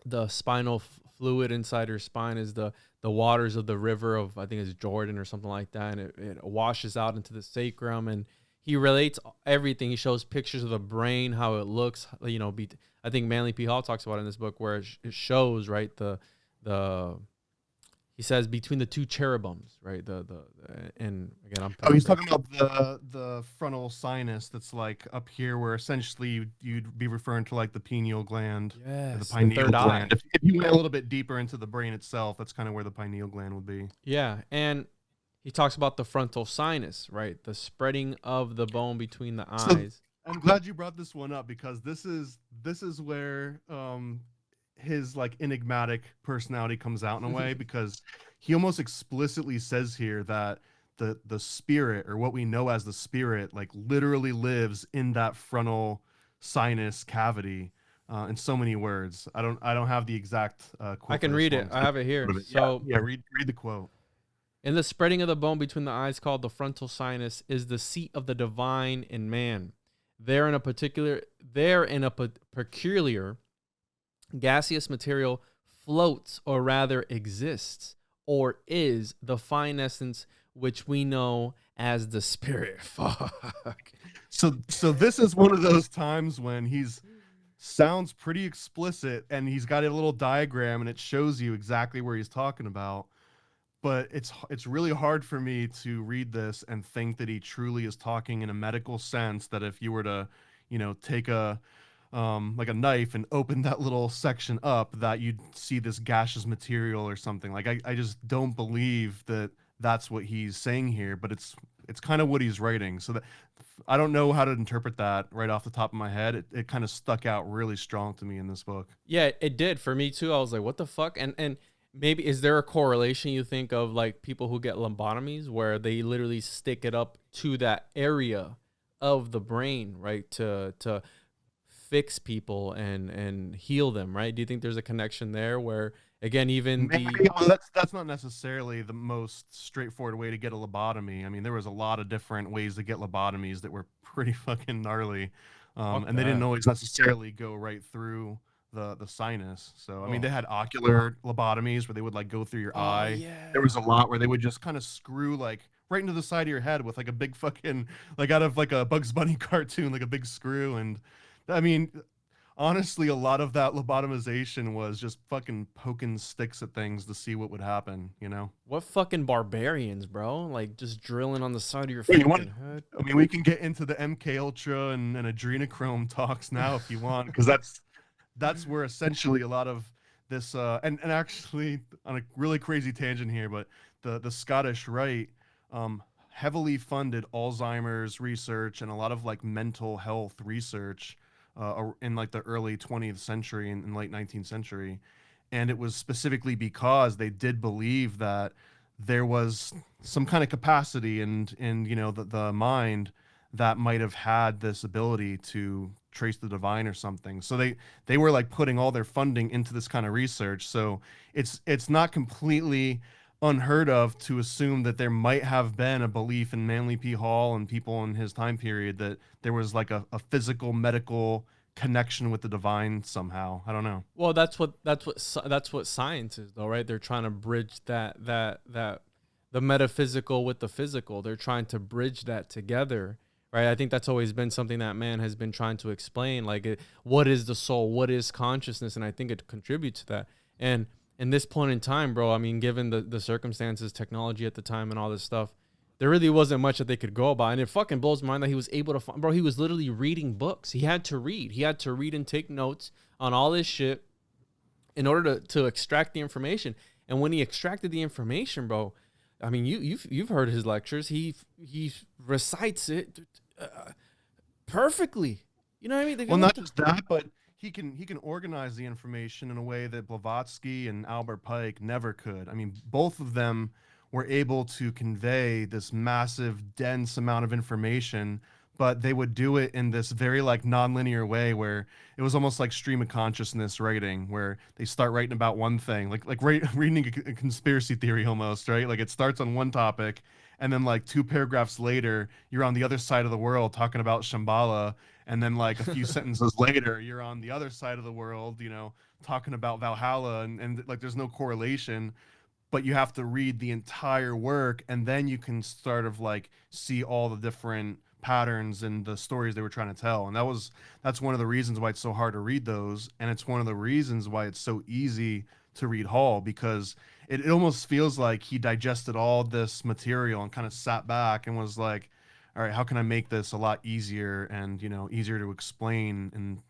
the spinal fluid inside her spine is the waters of the river of, I think it's Jordan or something like that, and it washes out into the sacrum, and he relates everything. He shows pictures of the brain, how it looks, you know, I think Manly P. Hall talks about it in this book where it shows, right, he says between the two cherubims, right? And again, he's talking about the frontal sinus that's like up here, where essentially you'd be referring to like the pineal gland, yes, the pineal third gland. eye. If you went a little bit deeper into the brain itself, that's kind of where the pineal gland would be. Yeah, and he talks about the frontal sinus, right? The spreading of the bone between the eyes. I'm glad you brought this one up, because this is where his like enigmatic personality comes out in a way, because he almost explicitly says here that the spirit, or what we know as the spirit, like literally lives in that frontal sinus cavity, in so many words. I don't have the exact quote. I can read it. I have it here. So yeah, read the quote. In the spreading of the bone between the eyes, called the frontal sinus, is the seat of the divine in man. There in a peculiar gaseous material floats, or rather exists, or is the fine essence which we know as the spirit. Fuck. So this is one of those times when he's sounds pretty explicit, and he's got a little diagram and it shows you exactly where he's talking about. But it's really hard for me to read this and think that he truly is talking in a medical sense, that if you were to, you know, take like a knife and open that little section up, that you'd see this gaseous material or something. Like I just don't believe that that's what he's saying here, but it's kind of what he's writing. So that I don't know how to interpret that right off the top of my head. It kind of stuck out really strong to me in this book. Yeah, it did for me too. I was like, what the fuck? And maybe, is there a correlation you think of, like people who get lobotomies where they literally stick it up to that area of the brain, right, to fix people and heal them, right? Do you think there's a connection there where, again, even that's not necessarily the most straightforward way to get a lobotomy. I mean, there was a lot of different ways to get lobotomies that were pretty fucking gnarly, and they didn't always necessarily go right through the sinus. So I mean, they had ocular lobotomies where they would like go through your eye. Yeah. There was a lot where they would just kind of screw like right into the side of your head with like a big fucking, like out of like a Bugs Bunny cartoon, like a big screw. And I mean, honestly, a lot of that lobotomization was just fucking poking sticks at things to see what would happen, you know? What fucking barbarians, bro? Like just drilling on the side of your Hey, fucking head. I mean, we can get into the MK Ultra and adrenochrome talks now if you want, because that's where essentially a lot of this and actually, on a really crazy tangent here, but the Scottish Rite heavily funded Alzheimer's research and a lot of like mental health research in like the early 20th century and late 19th century. And it was specifically because they did believe that there was some kind of capacity in the mind that might have had this ability to trace the divine or something. So they were like putting all their funding into this kind of research. So it's not completely unheard of to assume that there might have been a belief in Manly P. Hall and people in his time period that there was like a physical medical connection with the divine somehow. I don't know. Well, that's what science is, though, right? They're trying to bridge that the metaphysical with the physical. They're trying to bridge that together, right? I think that's always been something that man has been trying to explain, like what is the soul, what is consciousness, and I think it contributes to that. And in this point in time, bro, I mean, given the circumstances, technology at the time, and all this stuff, there really wasn't much that they could go about. And it fucking blows my mind that he was able to find, bro, he was literally reading books. He had to read and take notes on all this shit in order to extract the information. And when he extracted the information, bro, I mean, you've heard his lectures. He recites it perfectly. You know what I mean? Well, not just that, but he can organize the information in a way that Blavatsky and Albert Pike never could. I mean, both of them were able to convey this massive, dense amount of information, but they would do it in this very like nonlinear way where it was almost like stream of consciousness writing, where they start writing about one thing, like reading a conspiracy theory almost, right? Like it starts on one topic, and then like 2 paragraphs later, you're on the other side of the world talking about Shambhala, and then like a few sentences later, you're on the other side of the world, talking about Valhalla, and like there's no correlation. But you have to read the entire work, and then you can sort of like see all the different patterns and the stories they were trying to tell. And that's one of the reasons why it's so hard to read those, and it's one of the reasons why it's so easy to read Hall, because it almost feels like he digested all this material and kind of sat back and was like, all right, how can I make this a lot easier and easier to explain, and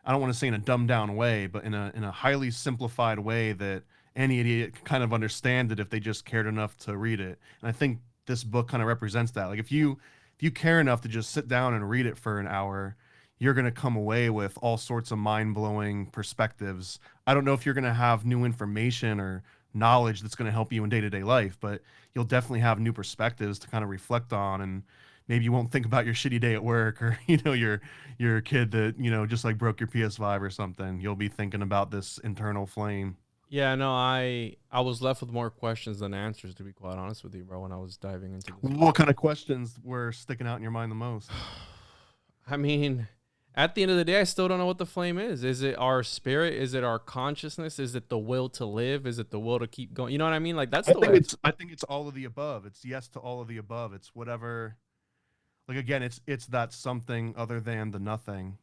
I don't want to say in a dumbed down way, but in a highly simplified way that any idiot could kind of understand it if they just cared enough to read it. And I think this book kind of represents that. Like if you care enough to just sit down and read it for an hour, you're going to come away with all sorts of mind-blowing perspectives. I don't know if you're going to have new information or knowledge that's going to help you in day-to-day life, but you'll definitely have new perspectives to kind of reflect on, and maybe you won't think about your shitty day at work or your kid that just like broke your PS5 or something. You'll be thinking about this internal flame. Yeah, no, I was left with more questions than answers, to be quite honest with you, bro, when I was diving into this. What kind of questions were sticking out in your mind the most? I mean, at the end of the day, I still don't know what the flame is. Is it our spirit? Is it our consciousness? Is it the will to live? Is it the will to keep going? You know what I mean? Like that's I think it's all of the above. It's yes to all of the above. It's whatever. Like again, it's that something other than the nothing.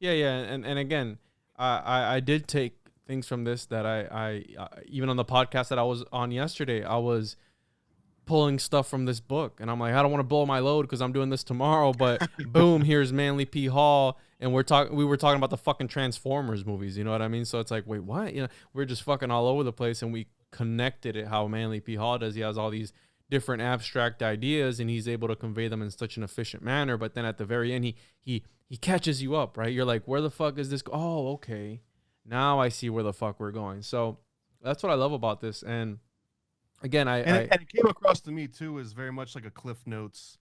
Yeah. And again, I did take things from this that I even on the podcast that I was on yesterday, I was pulling stuff from this book, and I'm like, I don't want to blow my load because I'm doing this tomorrow, but boom, here's Manly P. Hall, and we were talking about the fucking Transformers movies, you know what I mean? So it's like, wait, what? We're just fucking all over the place, and we connected it how Manly P. Hall does. He has all these different abstract ideas, and he's able to convey them in such an efficient manner, but then at the very end, he catches you up, right? You're like, where the fuck is this? Oh, okay. Now I see where the fuck we're going. So that's what I love about this. And again, and it came across to me too as very much like a Cliff Notes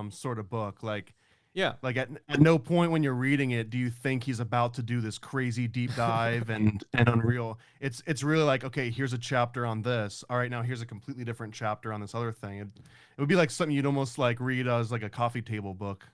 sort of book. Like, yeah, like at no point when you're reading it do you think he's about to do this crazy deep dive and unreal. It's really like, okay, here's a chapter on this. All right, now here's a completely different chapter on this other thing. It would be like something you'd almost like read as like a coffee table book.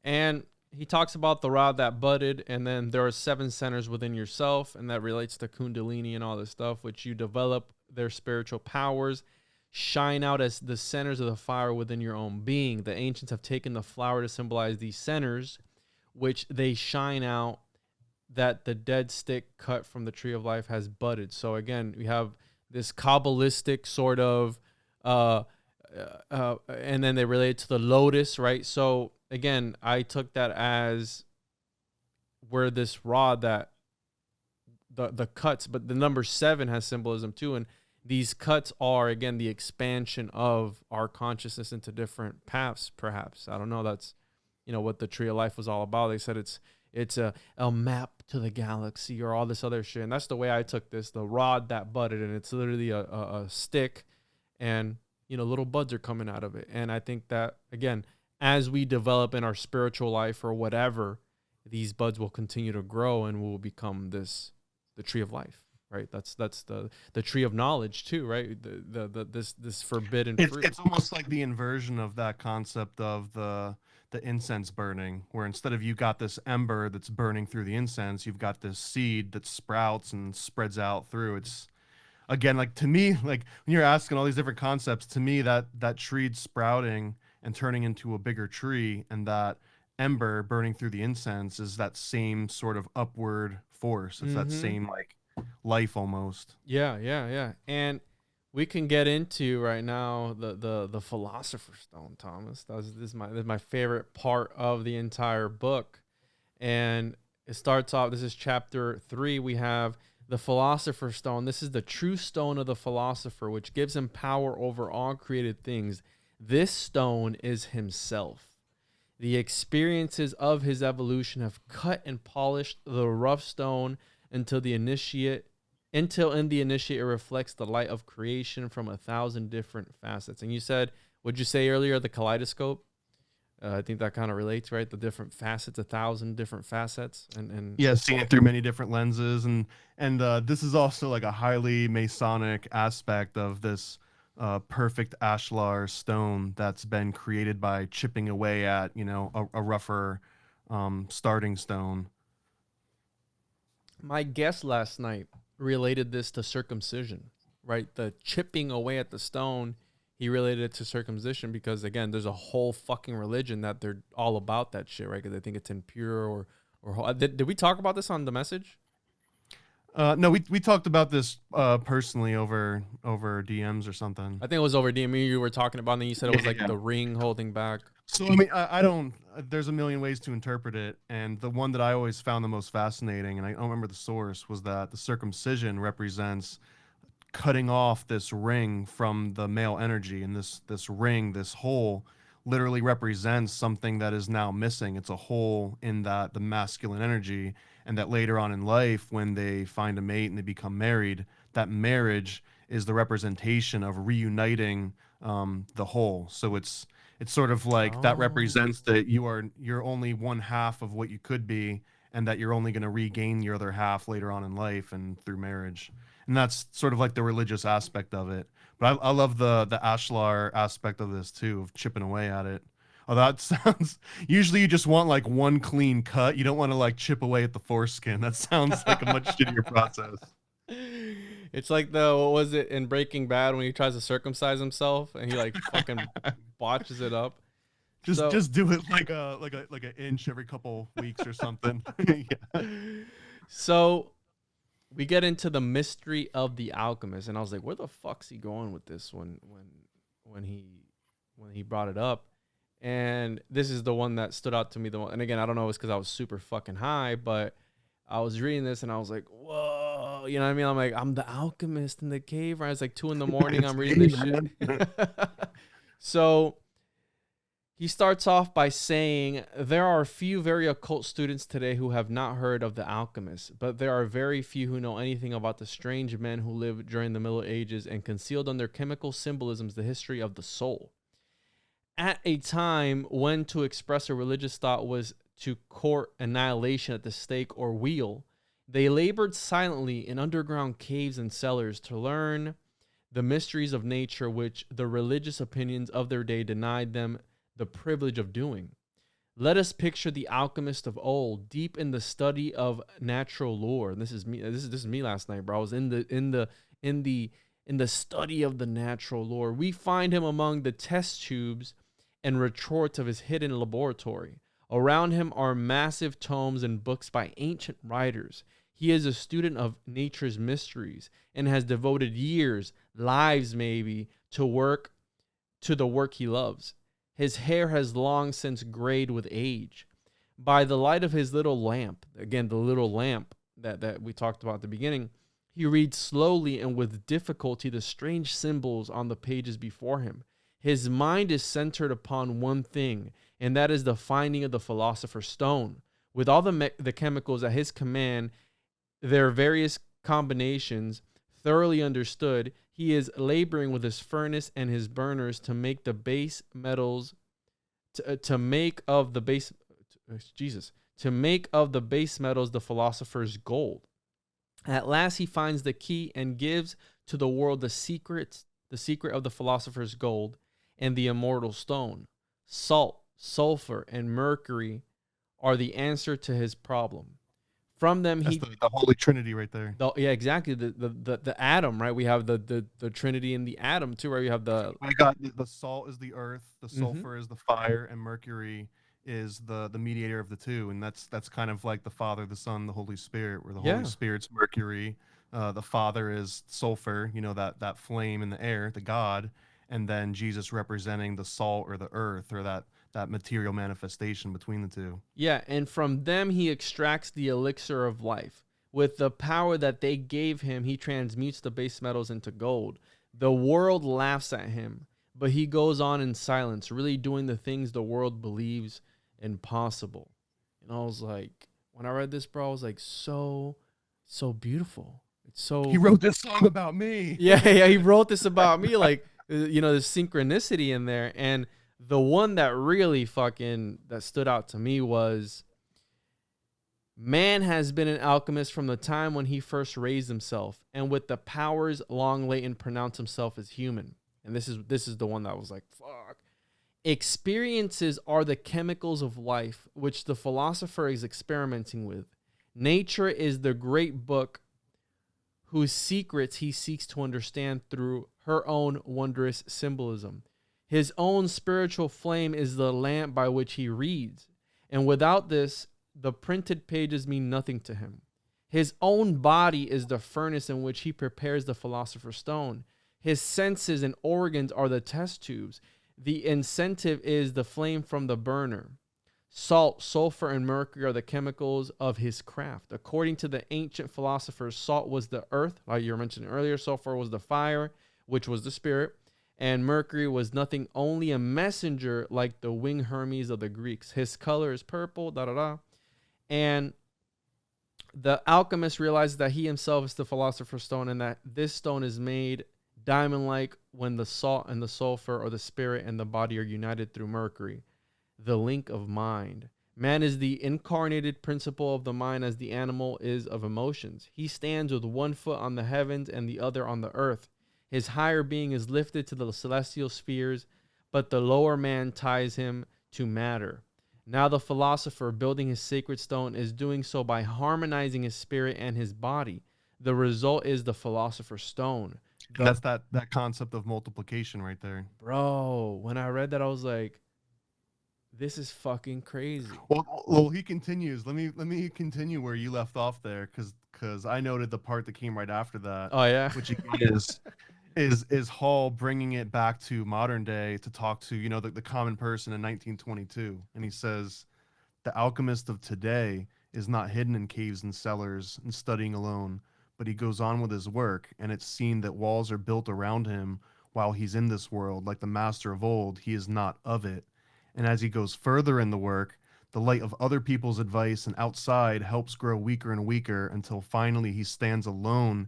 And he talks about the rod that budded, and then there are 7 centers within yourself, and that relates to Kundalini and all this stuff, which you develop their spiritual powers, shine out as the centers of the fire within your own being. The ancients have taken the flower to symbolize these centers, which they shine out that the dead stick cut from the tree of life has budded. So again, we have this Kabbalistic sort of, and then they relate to the lotus, right? So again, I took that as where this rod that the cuts, but the number 7 has symbolism too. And these cuts are, again, the expansion of our consciousness into different paths, perhaps. I don't know. That's, what the Tree of Life was all about. They said it's a map to the galaxy or all this other shit. And that's the way I took this, the rod that budded, and it's literally a stick, and, little buds are coming out of it. And I think that, again, as we develop in our spiritual life or whatever, these buds will continue to grow and will become the Tree of Life. Right, that's the tree of knowledge too, right? This forbidden fruit. It's almost like the inversion of that concept of the incense burning, where instead of you got this ember that's burning through the incense, you've got this seed that sprouts and spreads out through. It's, again, like, to me, like when you're asking all these different concepts, to me that tree sprouting and turning into a bigger tree, and that ember burning through the incense is that same sort of upward force. It's that same like life almost. Yeah. And we can get into right now the Philosopher's Stone, Thomas. This is my favorite part of the entire book. And it starts off, this is chapter 3. We have the Philosopher's Stone. This is the true stone of the philosopher, which gives him power over all created things. This stone is himself. The experiences of his evolution have cut and polished the rough stone until in the initiate it reflects the light of creation from 1,000 different facets. And you said, what'd you say earlier, the kaleidoscope? I think that kind of relates, right? The different facets, 1,000 different facets, and yeah, seeing it through many different lenses, and this is also like a highly Masonic aspect of this perfect ashlar stone that's been created by chipping away at a rougher starting stone. My guest last night related this to circumcision, right? The chipping away at the stone, he related it to circumcision because, again, there's a whole fucking religion that they're all about that shit, right? Because they think it's impure or did we talk about this on the message? No, we talked about this personally over DMs or something. I think it was over DM. You were talking about, and then you said it was like the ring holding back. So, I mean, I don't, there's a million ways to interpret it. And the one that I always found the most fascinating, and I don't remember the source, was that the circumcision represents cutting off this ring from the male energy. And this ring, this hole, literally represents something that is now missing. It's a hole in the masculine energy. And that later on in life, when they find a mate and they become married, that marriage is the representation of reuniting the whole. So it's sort of like that represents that you're only one half of what you could be, and that you're only going to regain your other half later on in life and through marriage. And that's sort of like the religious aspect of it. But I love the ashlar aspect of this too, of chipping away at it. Oh, that sounds, usually you just want like one clean cut. You don't want to like chip away at the foreskin. That sounds like a much shittier process. It's like what was it in Breaking Bad when he tries to circumcise himself and he like fucking botches it up. Just do it like an inch every couple weeks or something. Yeah. So we get into the mystery of the alchemist, and I was like, where the fuck's he going with this when he brought it up? And this is the one that stood out to me the most. And again, I don't know, it's because I was super fucking high, but I was reading this and I was like, whoa, you know what I mean? I'm like, I'm the alchemist in the cave, right? It's like 2 a.m. I'm reading this shit. So he starts off by saying, there are a few very occult students today who have not heard of the alchemist, but there are very few who know anything about the strange men who lived during the Middle Ages and concealed under chemical symbolisms the history of the soul. At a time when to express a religious thought was to court annihilation at the stake or wheel, they labored silently in underground caves and cellars to learn the mysteries of nature, which the religious opinions of their day denied them the privilege of doing. Let us picture the alchemist of old, deep in the study of natural lore. And this is me. This is me last night, bro. I was in the study of the natural lore. We find him among the test tubes and retorts of his hidden laboratory. Around him are massive tomes and books by ancient writers. He is a student of nature's mysteries and has devoted years, lives maybe, to the work he loves. His hair has long since grayed with age. By the light of his little lamp, again, the little lamp that we talked about at the beginning, He reads slowly and with difficulty the strange symbols on the pages before him. His mind is centered upon one thing, and that is the finding of the Philosopher's Stone. With all the chemicals at his command, their various combinations thoroughly understood, he is laboring with his furnace and his burners to make the base metals, to make of the base metals the philosopher's gold. At last he finds the key and gives to the world the secret of the philosopher's gold and the immortal stone. Salt, sulfur, and mercury are the answer to his problem. From them, That's the Holy Trinity right there. Yeah, exactly. The atom, right? We have the Trinity in the atom too, right? You have the. I got the salt is the earth, the sulfur is the fire, and mercury is the mediator of the two, and that's kind of like the Father, the Son, the Holy Spirit, where the Holy Spirit's mercury, the Father is sulfur, that flame in the air, the God, and then Jesus representing the salt or the earth or that material manifestation between the two. Yeah, and from them he extracts the elixir of life. With the power that they gave him, he transmutes the base metals into gold. The world laughs at him, but he goes on in silence, really doing the things the world believes impossible. And I was like, when I read this, bro, I was like, so beautiful. It's so. He wrote this song about me. Yeah, he wrote this about me. Like, there's synchronicity in there. And the one that really that stood out to me was, man has been an alchemist from the time when he first raised himself, and with the powers long latent pronounced himself as human. And this is the one that was like, fuck. Experiences are the chemicals of life, which the philosopher is experimenting with. Nature is the great book whose secrets he seeks to understand through her own wondrous symbolism. His own spiritual flame is the lamp by which he reads, and without this, the printed pages mean nothing to him. His own body is the furnace in which he prepares the philosopher's stone. His senses and organs are the test tubes. The incentive is the flame from the burner. Salt, sulfur, and mercury are the chemicals of his craft. According to the ancient philosophers, salt was the earth, like you were mentioning earlier. Sulfur was the fire, which was the spirit. And mercury was nothing, only a messenger, like the winged Hermes of the Greeks. His color is purple, And the alchemist realizes that he himself is the philosopher's stone, and that this stone is made diamond-like when the salt and the sulfur, or the spirit and the body, are united through mercury, the link of mind. Man is the incarnated principle of the mind, as the animal is of emotions. He stands with one foot on the heavens and the other on the earth. His higher being is lifted to the celestial spheres, but the lower man ties him to matter. Now the philosopher, building his sacred stone, is doing so by harmonizing his spirit and his body. The result is the philosopher's stone. That's that concept of multiplication right there. Bro, when I read that, I was like, this is fucking crazy. Well, he continues. Let me continue where you left off there, because I noted the part that came right after that. Oh, yeah? Which again is Hall bringing it back to modern day to talk to, the common person in 1922. And he says, the alchemist of today is not hidden in caves and cellars and studying alone, but he goes on with his work, and it's seen that walls are built around him while he's in this world. Like the master of old, he is not of it. And as he goes further in the work, the light of other people's advice and outside helps grow weaker and weaker until finally he stands alone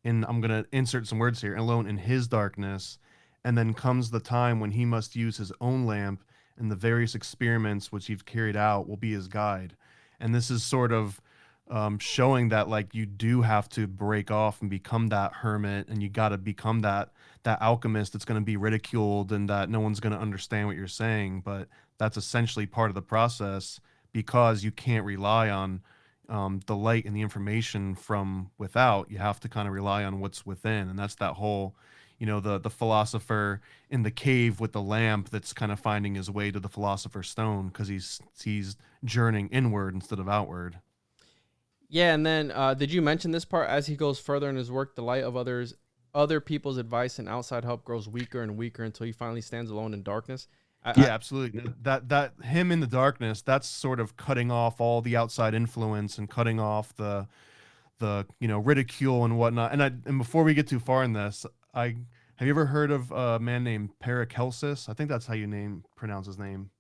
in, I'm going to insert some words here, alone in his darkness. And then comes the time when he must use his own lamp, and the various experiments which he's carried out will be his guide. And this is sort of showing that, like, you do have to break off and become that hermit, and you got to become that alchemist that's going to be ridiculed and that no one's going to understand what you're saying. But that's essentially part of the process, because you can't rely on the light and the information from without. You have to kind of rely on what's within. And that's that whole, the philosopher in the cave with the lamp that's kind of finding his way to the philosopher's stone, because he's journeying inward instead of outward. Yeah, and then did you mention this part? As he goes further in his work, the light of other people's advice and outside help grows weaker and weaker until he finally stands alone in darkness. Absolutely. That him in the darkness, that's sort of cutting off all the outside influence and cutting off the the ridicule and whatnot. And before we get too far in this, have you ever heard of a man named Paracelsus? I think that's how you pronounce his name.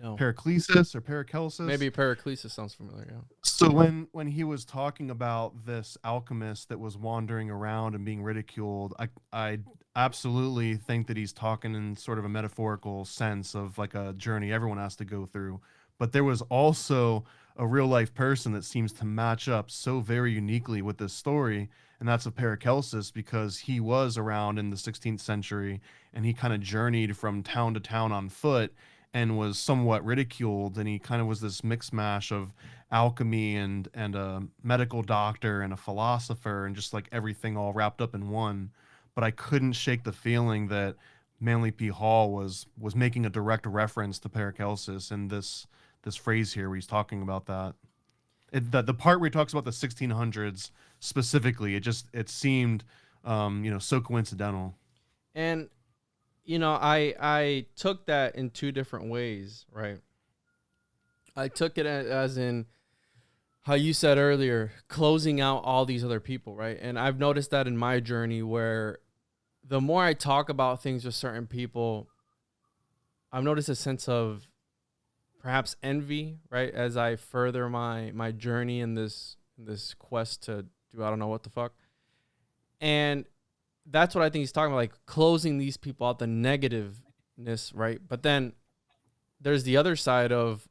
No. Paracelsus or Paracelsus? Maybe Paracelsus sounds familiar. Yeah. So when he was talking about this alchemist that was wandering around and being ridiculed, I absolutely think that he's talking in sort of a metaphorical sense of like a journey everyone has to go through. But there was also a real life person that seems to match up so very uniquely with this story, and that's of Paracelsus, because he was around in the 16th century and he kind of journeyed from town to town on foot and was somewhat ridiculed, and he kind of was this mix mash of alchemy and a medical doctor and a philosopher and just like everything all wrapped up in one. But I couldn't shake the feeling that Manly P. Hall was making a direct reference to Paracelsus in this phrase here where he's talking about that. The part where he talks about the 1600s specifically, it seemed so coincidental. And I took that in two different ways, right? I took it as in how you said earlier, closing out all these other people, right? And I've noticed that in my journey, where the more I talk about things with certain people, I've noticed a sense of perhaps envy, right? As I further my journey in this quest to do I don't know what the fuck. And that's what I think he's talking about, like closing these people out, the negativeness, right? But then there's the other side of,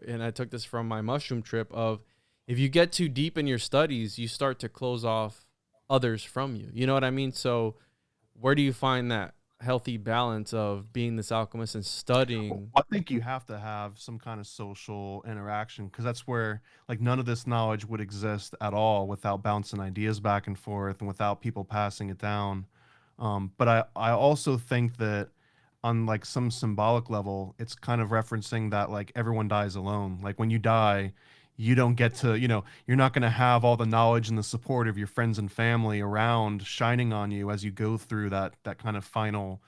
and I took this from my mushroom trip, of if you get too deep in your studies, you start to close off others from you. You know what I mean? So where do you find that healthy balance of being this alchemist and studying? I think you have to have some kind of social interaction, because that's where like none of this knowledge would exist at all without bouncing ideas back and forth and without people passing it down. But I also think that on like some symbolic level, it's kind of referencing that like everyone dies alone. Like when you die, you don't get to, you're not going to have all the knowledge and the support of your friends and family around shining on you as you go through that kind of final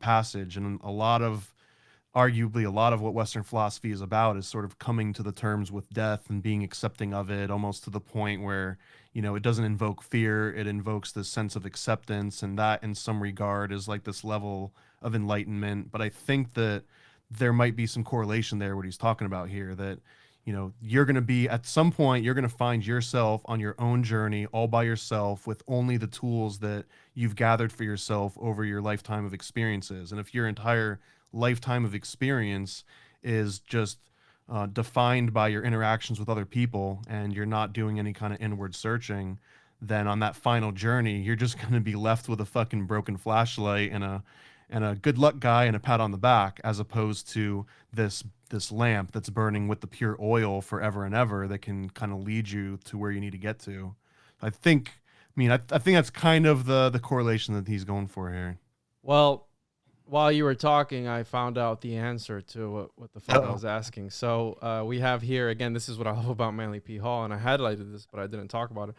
passage. And arguably a lot of what Western philosophy is about is sort of coming to the terms with death and being accepting of it, almost to the point where, it doesn't invoke fear, it invokes this sense of acceptance. And that in some regard is like this level of enlightenment. But I think that there might be some correlation there, what he's talking about here, that you're going to be at some point, you're going to find yourself on your own journey all by yourself with only the tools that you've gathered for yourself over your lifetime of experiences. And if your entire lifetime of experience is just defined by your interactions with other people and you're not doing any kind of inward searching, then on that final journey, you're just going to be left with a fucking broken flashlight and a good luck guy and a pat on the back, as opposed to this lamp that's burning with the pure oil forever and ever that can kind of lead you to where you need to get to. I think that's kind of the correlation that he's going for here. Well, while you were talking, I found out the answer to what the fuck I was asking. So we have here, again, this is what I love about Manly P. Hall, and I highlighted this, but I didn't talk about it.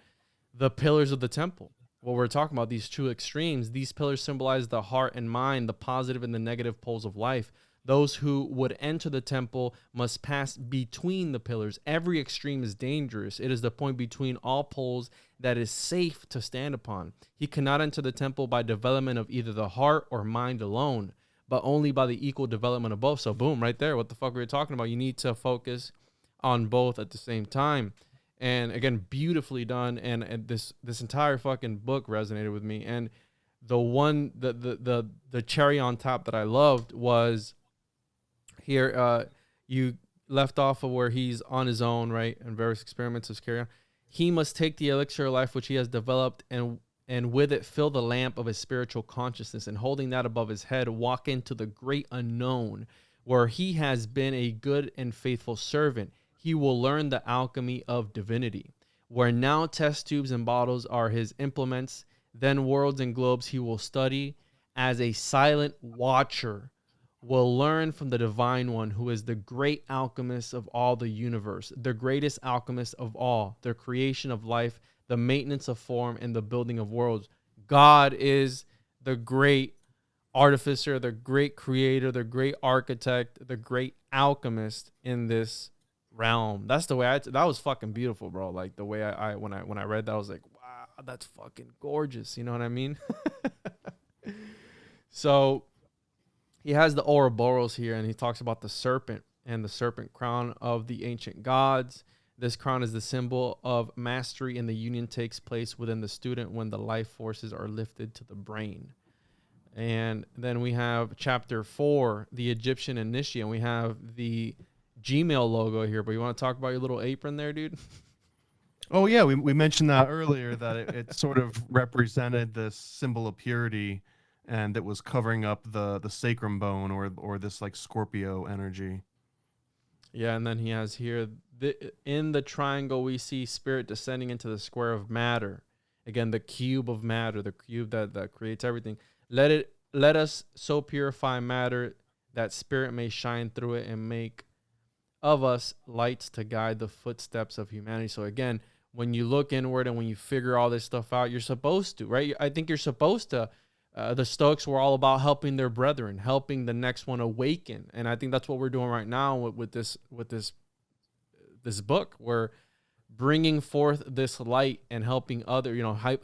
The pillars of the temple. What we're talking about, these two extremes, these pillars symbolize the heart and mind, the positive and the negative poles of life. Those who would enter the temple must pass between the pillars. Every extreme is dangerous. It is the point between all poles that is safe to stand upon. He cannot enter the temple by development of either the heart or mind alone, but only by the equal development of both. So boom, right there, what the fuck we were talking about. You need to focus on both at the same time. And again, beautifully done. And this entire fucking book resonated with me. And the cherry on top that I loved was here. You left off of where he's on his own, right? And various experiments of carry on. He must take the elixir of life which he has developed and with it fill the lamp of his spiritual consciousness, and holding that above his head, walk into the great unknown where he has been a good and faithful servant. He will learn the alchemy of divinity, where now test tubes and bottles are his implements. Then worlds and globes he will study as a silent watcher, will learn from the divine one who is the great alchemist of all the universe, the greatest alchemist of all, the creation of life, the maintenance of form, and the building of worlds. God is the great artificer, the great creator, the great architect, the great alchemist in this realm. That's the way that was fucking beautiful, bro. Like the way I when I read that, I was like, wow, that's fucking gorgeous. You know what I mean? So he has the Ouroboros here, and he talks about the serpent and the serpent crown of the ancient gods. This crown is the symbol of mastery, and the union takes place within the student when the life forces are lifted to the brain. And then we have chapter 4, the Egyptian initiate, and we have the Gmail logo here. But you want to talk about your little apron there, dude? Oh yeah, we mentioned that earlier, that it sort of represented this symbol of purity, and it was covering up the sacrum bone, or this like Scorpio energy. Yeah, and then he has here, in the triangle we see spirit descending into the square of matter. Again, the cube of matter, the cube that creates everything. Let us so purify matter that spirit may shine through it and make of us lights to guide the footsteps of humanity. So again, when you look inward and when you figure all this stuff out, you're supposed to, right? I think you're supposed to. The Stoics were all about helping their brethren, helping the next one awaken, and I think that's what we're doing right now with this book. We're bringing forth this light and helping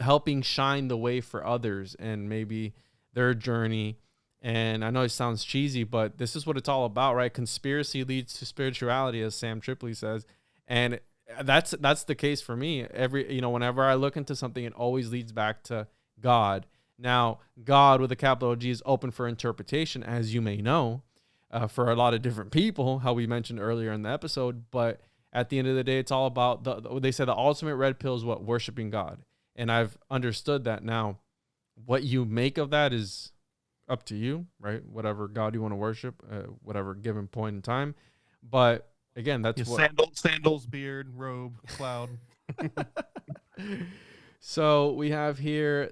helping shine the way for others and maybe their journey. And I know it sounds cheesy, but this is what it's all about, right? Conspiracy leads to spirituality, as Sam Tripoli says, and that's the case for me. Whenever I look into something, it always leads back to God. Now, God with a capital G is open for interpretation, as you may know, for a lot of different people, how we mentioned earlier in the episode. But at the end of the day, it's all about they say the ultimate red pill is what? Worshiping God. And I've understood that now. What you make of that is up to you, right? Whatever God you want to worship, whatever given point in time. But again, that's what sandals, beard, robe, cloud. So we have here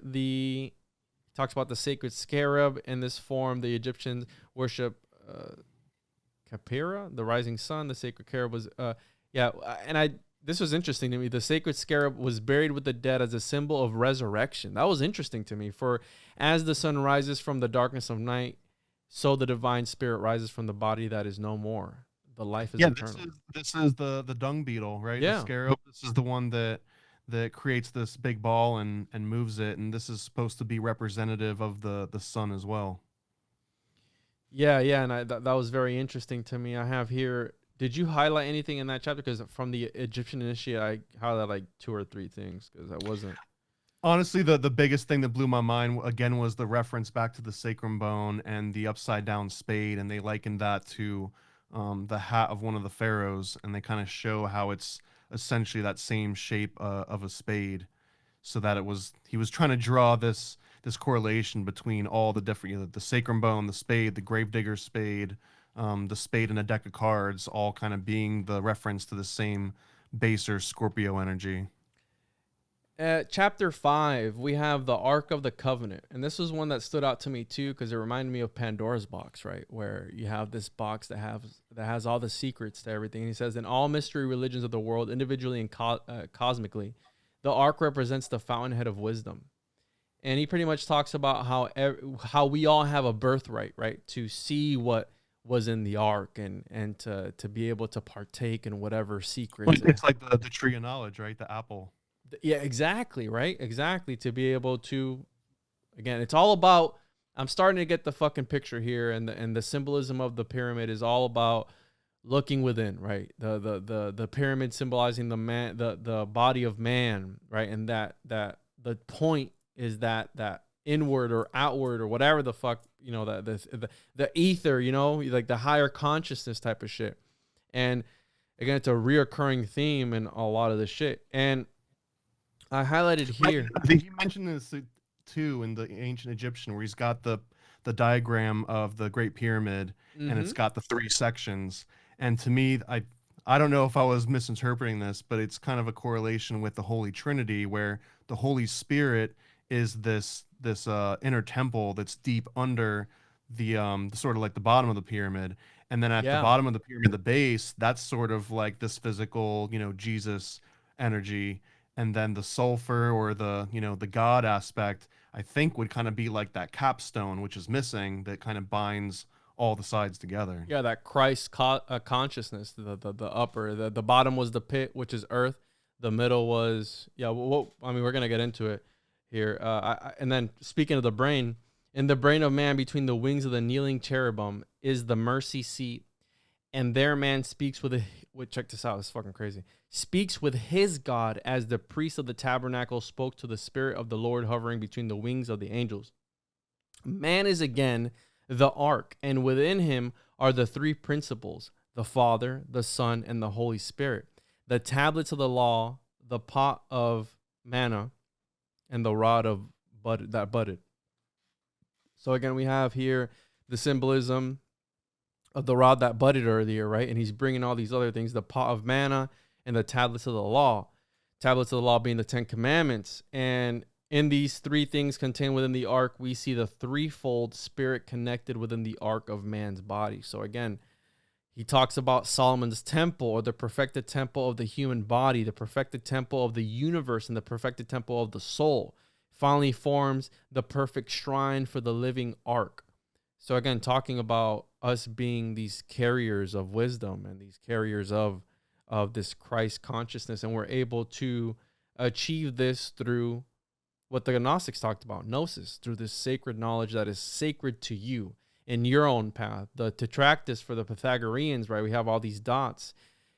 talks about the Sacred Scarab. In this form, the Egyptians worship Khepera, the rising sun. The Sacred Scarab was, this was interesting to me. The Sacred Scarab was buried with the dead as a symbol of resurrection. That was interesting to me. For as the sun rises from the darkness of night, so the divine spirit rises from the body that is no more. The life is eternal. This is the dung beetle, right? Yeah. The scarab. This is the one that creates this big ball and moves it, and this is supposed to be representative of the sun as well. Yeah, and that was very interesting to me. I have here, did you highlight anything in that chapter? Because from the Egyptian initiate, I highlighted like 2 or 3 things, because I wasn't. Honestly, the biggest thing that blew my mind, again, was the reference back to the sacrum bone and the upside down spade, and they likened that to the hat of one of the pharaohs, and they kind of show how it's essentially that same shape of a spade, so that he was trying to draw this correlation between all the different, the sacrum bone, the spade, the gravedigger spade, the spade in a deck of cards, all kind of being the reference to the same baser Scorpio energy. At chapter 5, we have the Ark of the Covenant. And this was one that stood out to me too, because it reminded me of Pandora's box, right? Where you have this box that has all the secrets to everything. And he says, in all mystery religions of the world, individually and cosmically, the Ark represents the fountainhead of wisdom. And he pretty much talks about how we all have a birthright, right? To see what was in the Ark and to be able to partake in whatever secrets. It's like the tree of knowledge, right? The apple. Yeah, exactly, right? Exactly. To be able to, again, it's all about, I'm starting to get the fucking picture here, and the symbolism of the pyramid is all about looking within, right? The pyramid symbolizing the man, the body of man, right? And that the point is that inward or outward or whatever the fuck, the ether, like the higher consciousness type of shit. And again, it's a reoccurring theme in a lot of this shit. And I highlighted here. I think you mentioned this too in the ancient Egyptian, where he's got the diagram of the Great Pyramid, and it's got the 3 sections. And to me, I don't know if I was misinterpreting this, but it's kind of a correlation with the Holy Trinity, where the Holy Spirit is this inner temple that's deep under the sort of like the bottom of the pyramid, and then at the bottom of the pyramid, the base, that's sort of like this physical, Jesus energy. And then the sulfur, or the God aspect, I think would kind of be like that capstone, which is missing, that kind of binds all the sides together. Yeah, that Christ consciousness, the upper, the bottom was the pit, which is earth. The middle was, I mean, we're going to get into it here. And then speaking of the brain, in the brain of man between the wings of the kneeling cherubim is the mercy seat. And there man speaks check this out, it's fucking crazy. Speaks with his God as the priest of the tabernacle spoke to the spirit of the Lord hovering between the wings of the angels. Man is again the ark, and within him are the three principles, the Father, the Son, and the Holy Spirit. The tablets of the law, the pot of manna, and the rod of that budded. So again, we have here the symbolism of the rod that budded earlier, right? And he's bringing all these other things, the pot of manna and the tablets of the law. Tablets of the law being the 10 commandments. And in these three things contained within the ark, we see the threefold spirit connected within the ark of man's body. So again, he talks about Solomon's temple, or the perfected temple of the human body, the perfected temple of the universe, and the perfected temple of the soul. Finally forms the perfect shrine for the living ark. So again, talking about us being these carriers of wisdom and these carriers of this Christ consciousness, and we're able to achieve this through what the Gnostics talked about, gnosis, through this sacred knowledge that is sacred to you in your own path. The tetractys for the Pythagoreans, right? We have all these dots,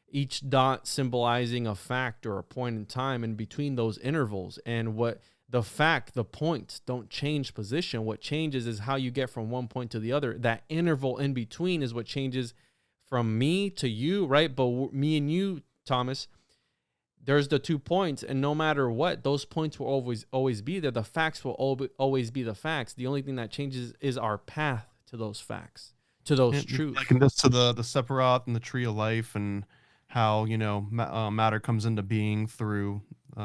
each dot symbolizing a fact or a point in time in between those intervals. And what the fact, the points don't change position. What changes is how you get from one point to the other. That interval in between is what changes from me to you, right? But me and you, Thomas, there's the 2 points, and no matter what, those points will always be there. The facts will always be the facts. The only thing that changes is our path to those facts, to those truths. Like this to the Separat and the tree of life, and how matter comes into being through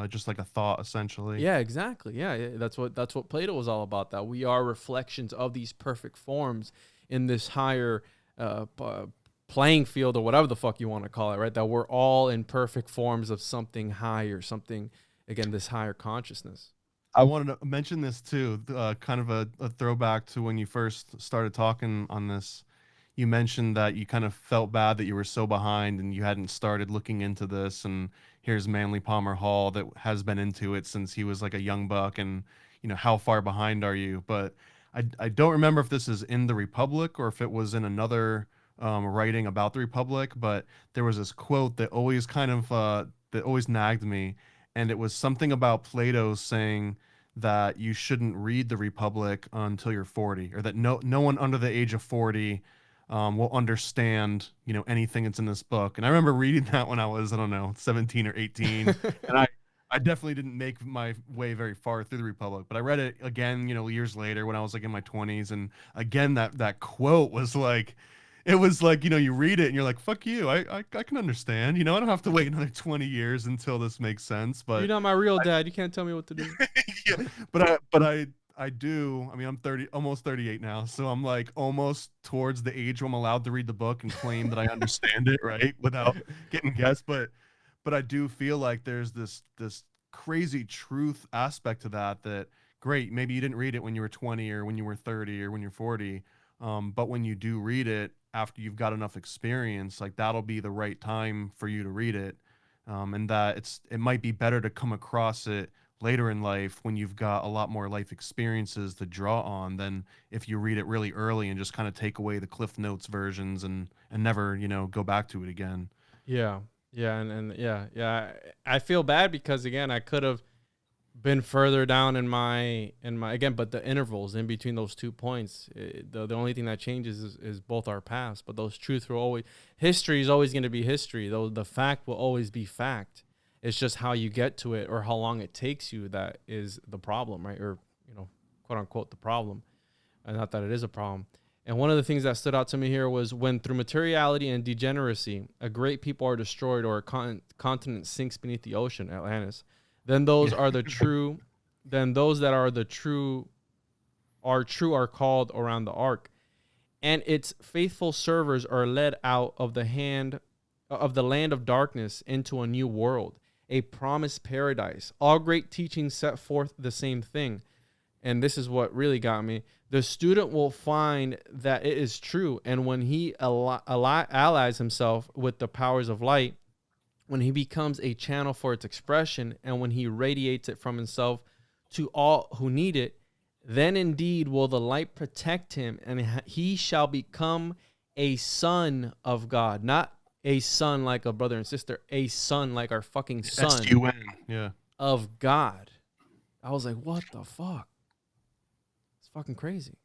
just like a thought, essentially. Yeah, exactly. Yeah, that's what Plato was all about. That we are reflections of these perfect forms in this higher playing field, or whatever the fuck you want to call it, right? That we're all in perfect forms of something higher, something, again, this higher consciousness. I wanted to mention this too, kind of a throwback to when you first started talking on this. You mentioned that you kind of felt bad that you were so behind and you hadn't started looking into this. And here's Manly Palmer Hall that has been into it since he was like a young buck. And, how far behind are you? But I don't remember if this is in the Republic or if it was in another writing about the Republic. But there was this quote that always that always nagged me. And it was something about Plato saying that you shouldn't read the Republic until you're 40, or that no one under the age of 40 will understand, anything that's in this book. And I remember reading that when I was, 17 or 18. And I definitely didn't make my way very far through the Republic, but I read it again, years later when I was like in my 20s. And again, that quote was like, it was like, you read it and you're like, fuck you. I can understand, I don't have to wait another 20 years until this makes sense. But you're not my real dad. You can't tell me what to do. Yeah, I do. I mean, I'm 30, almost 38 now. So I'm like almost towards the age where I'm allowed to read the book and claim that I understand it, right? Without getting guessed. But I do feel like there's this crazy truth aspect to that great, maybe you didn't read it when you were 20 or when you were 30 or when you're 40. But when you do read it after you've got enough experience, like that'll be the right time for you to read it. And that it might be better to come across it later in life when you've got a lot more life experiences to draw on than if you read it really early and just kind of take away the Cliff Notes versions and never, go back to it again. Yeah. Yeah. And yeah. I feel bad because, again, I could have been further down in my again, but the intervals in between those 2 points, the only thing that changes is both our paths. But those truths will always, history is always going to be history, though the fact will always be fact. It's just how you get to it or how long it takes you that is the problem, right? Or, quote unquote, the problem. And not that it is a problem. And one of the things that stood out to me here was when through materiality and degeneracy, a great people are destroyed or a continent sinks beneath the ocean, Atlantis, then those are the true, then those that are the true are called around the ark. And its faithful servers are led out of the land of darkness into a new world, a promised paradise. All great teachings set forth the same thing. And this is what really got me. the student will find that it is true. And when he allies himself with the powers of light, when he becomes a channel for its expression, and when he radiates it from himself to all who need it, then indeed will the light protect him, and he shall become a son of God. Not a son like a brother and sister, a son like our fucking son. S-U-N, yeah. Of God. I was like, what the fuck? It's fucking crazy.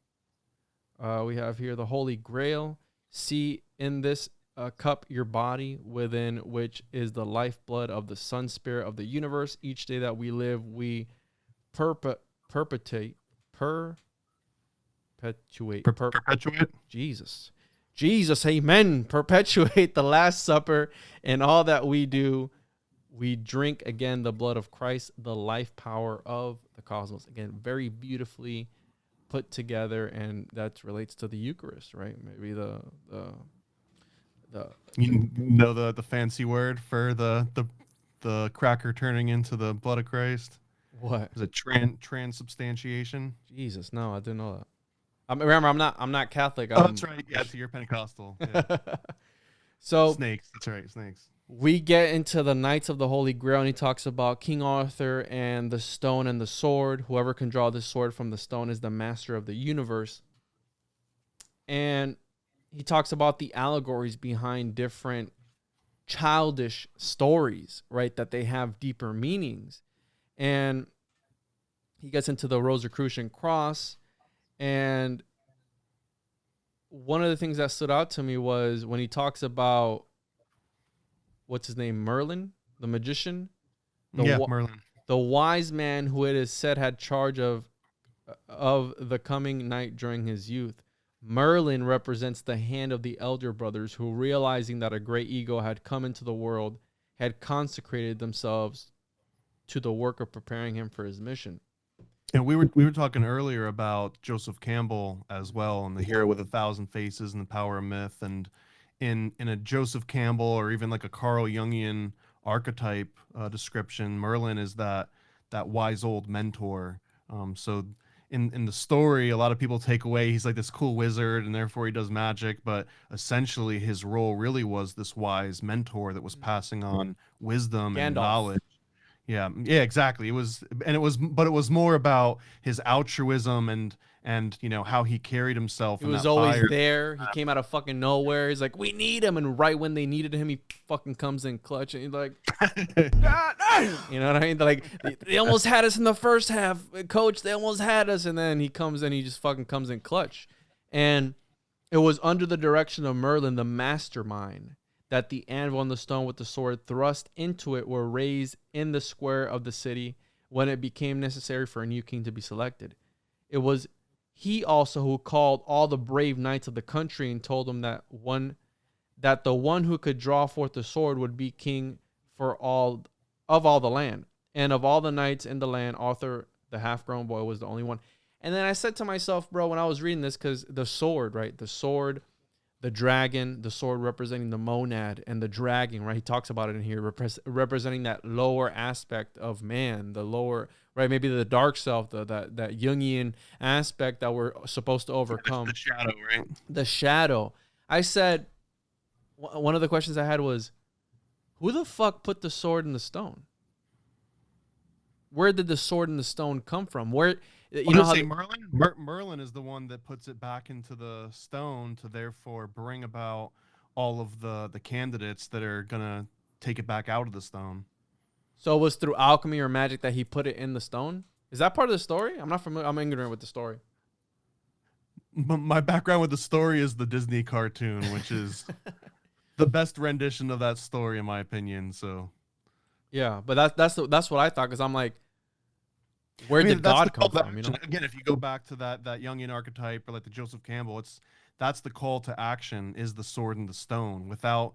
We have here the Holy Grail. See in this cup your body, within which is the lifeblood of the sun spirit of the universe. Each day that we live, we perpetuate. Jesus, amen. Perpetuate the Last Supper, and all that we do, we drink again the blood of Christ, the life power of the cosmos. Again, very beautifully put together, and that relates to the Eucharist, right? Maybe the you know the fancy word for the cracker turning into the blood of Christ? What? Is it transubstantiation? Jesus, no, I didn't know that. Remember, I'm not Catholic. Oh, that's right. Yeah, so you're Pentecostal. Yeah. So snakes. That's right, snakes. We get into the Knights of the Holy Grail, and he talks about King Arthur and the stone and the sword. Whoever can draw the sword from the stone is the master of the universe. And he talks about the allegories behind different childish stories, right? That they have deeper meanings. And he gets into the Rosicrucian cross. And one of the things that stood out to me was when he talks about, what's his name, Merlin, the magician? Merlin. The wise man who it is said had charge of the coming night during his youth. Merlin represents the hand of the elder brothers who, realizing that a great ego had come into the world, had consecrated themselves to the work of preparing him for his mission. And we were talking earlier about Joseph Campbell as well, and the hero with 1,000 faces and the power of myth. And in a Joseph Campbell or even like a Carl Jungian archetype description, Merlin is that wise old mentor. So in the story, a lot of people take away he's like this cool wizard and therefore he does magic, but essentially his role really was this wise mentor that was passing on wisdom and knowledge. Yeah, exactly. It was more about his altruism and you know how he carried himself. He was always there. He came out of fucking nowhere. He's like, we need him, and right when they needed him, he fucking comes in clutch, and he's like, God, you know what I mean? Like they almost had us in the first half, coach. They almost had us, and then he comes in, he just fucking comes in clutch, and it was under the direction of Merlin, the mastermind, that the anvil and the stone with the sword thrust into it were raised in the square of the city when it became necessary for a new king to be selected. It was he also who called all the brave knights of the country and told them that the one who could draw forth the sword would be king for all the land. And of all the knights in the land, Arthur, the half-grown boy, was the only one. And then I said to myself, bro, when I was reading this, because the sword, right? The sword, the dragon, the sword representing the monad, and the dragon, right? He talks about it in here, representing that lower aspect of man, the lower, right? Maybe the dark self, that Jungian aspect that we're supposed to overcome. The shadow, right? The shadow. I said, one of the questions I had was, who the fuck put the sword in the stone? Where did the sword and the stone come from? Where... You know how Merlin? Merlin is the one that puts it back into the stone to therefore bring about all of the candidates that are gonna take it back out of the stone. So it was through alchemy or magic that he put it in the stone? Is that part of the story? I'm not familiar. I'm ignorant with the story. My background with the story is the Disney cartoon, which is the best rendition of that story in my opinion. So yeah, but that's what I thought, because I'm like, where did God come from? You know? Again, if you go back to that Jungian archetype or like the Joseph Campbell, that's the call to action is the sword and the stone. Without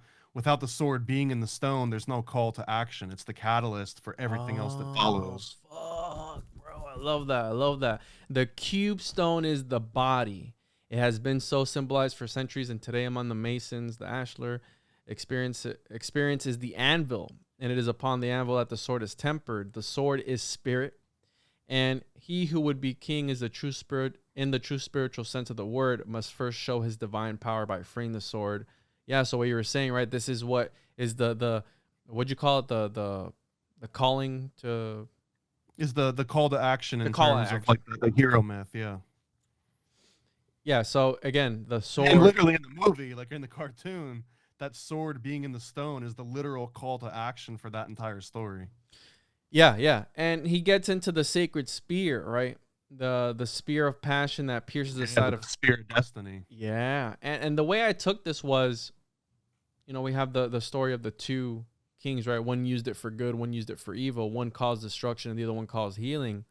the sword being in the stone, there's no call to action. It's the catalyst for everything else that follows. Fuck, bro. I love that. The cube stone is the body. It has been so symbolized for centuries, and today among the Masons, the Ashlar experience is the anvil, and it is upon the anvil that the sword is tempered. The sword is spirit, And he who would be king is the true spirit in the true spiritual sense of the word must first show his divine power by freeing the sword. Yeah, so what you were saying, right? This is what is the what'd you call it? The calling to Is the call to action in call to terms of action. like the hero myth, yeah. Yeah, so again, the sword. And literally in the movie, like in the cartoon, that sword being in the stone is the literal call to action for that entire story. Yeah, yeah. And he gets into the sacred spear, right? The spear of passion that pierces the side of spear of destiny. Yeah. And the way I took this was, we have the story of the two kings, right? One used it for good, one used it for evil, one caused destruction and the other one caused healing.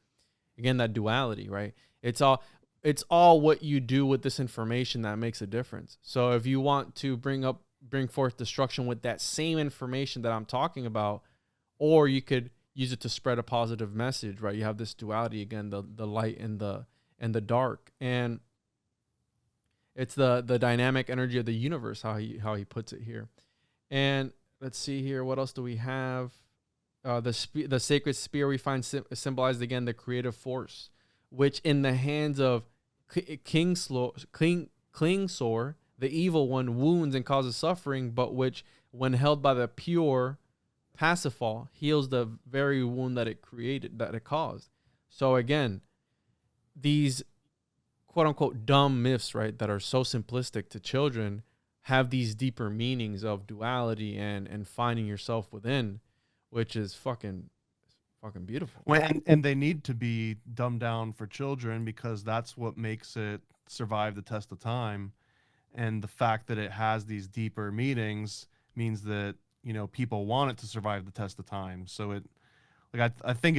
Again, that duality, right? It's all what you do with this information that makes a difference. So if you want to bring forth destruction with that same information that I'm talking about, or you could use it to spread a positive message, right? You have this duality again, the light and the dark, and it's the dynamic energy of the universe, how he puts it here. And let's see here, what else do we have? The sacred spear we find symbolized again the creative force, which in the hands of Klingsor, the evil one, wounds and causes suffering, but which, when held by the pure Parsifal, heals the very wound that it caused. So again, these quote unquote dumb myths, right, that are so simplistic to children have these deeper meanings of duality and finding yourself within, which is fucking beautiful. And they need to be dumbed down for children because that's what makes it survive the test of time. And the fact that it has these deeper meanings means that, people want it to survive the test of time. So I think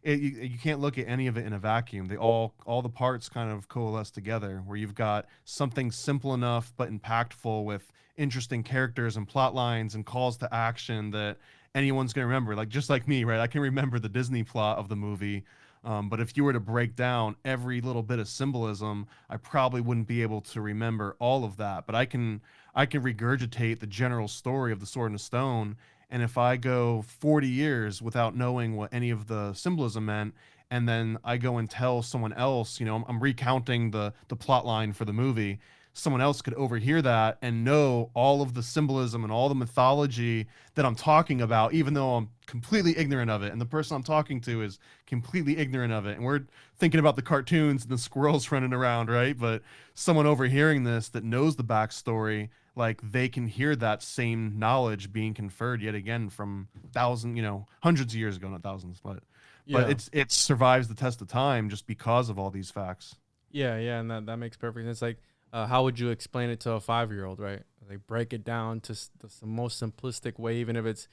you can't look at any of it in a vacuum. They all the parts kind of coalesce together, where you've got something simple enough but impactful with interesting characters and plot lines and calls to action that anyone's going to remember. Like, just like me, right? I can remember the Disney plot of the movie. But if you were to break down every little bit of symbolism, I probably wouldn't be able to remember all of that. But I can regurgitate the general story of the Sword and the Stone. And if I go 40 years without knowing what any of the symbolism meant, and then I go and tell someone else, I'm recounting the plot line for the movie, someone else could overhear that and know all of the symbolism and all the mythology that I'm talking about, even though I'm completely ignorant of it. And the person I'm talking to is completely ignorant of it. And we're thinking about the cartoons and the squirrels running around, right? But someone overhearing this that knows the backstory, like, they can hear that same knowledge being conferred yet again from hundreds of years ago, not thousands, but it survives the test of time just because of all these facts. Yeah, and that makes perfect sense. Like, how would you explain it to a 5-year-old, right? Like, break it down to the most simplistic way, even if it's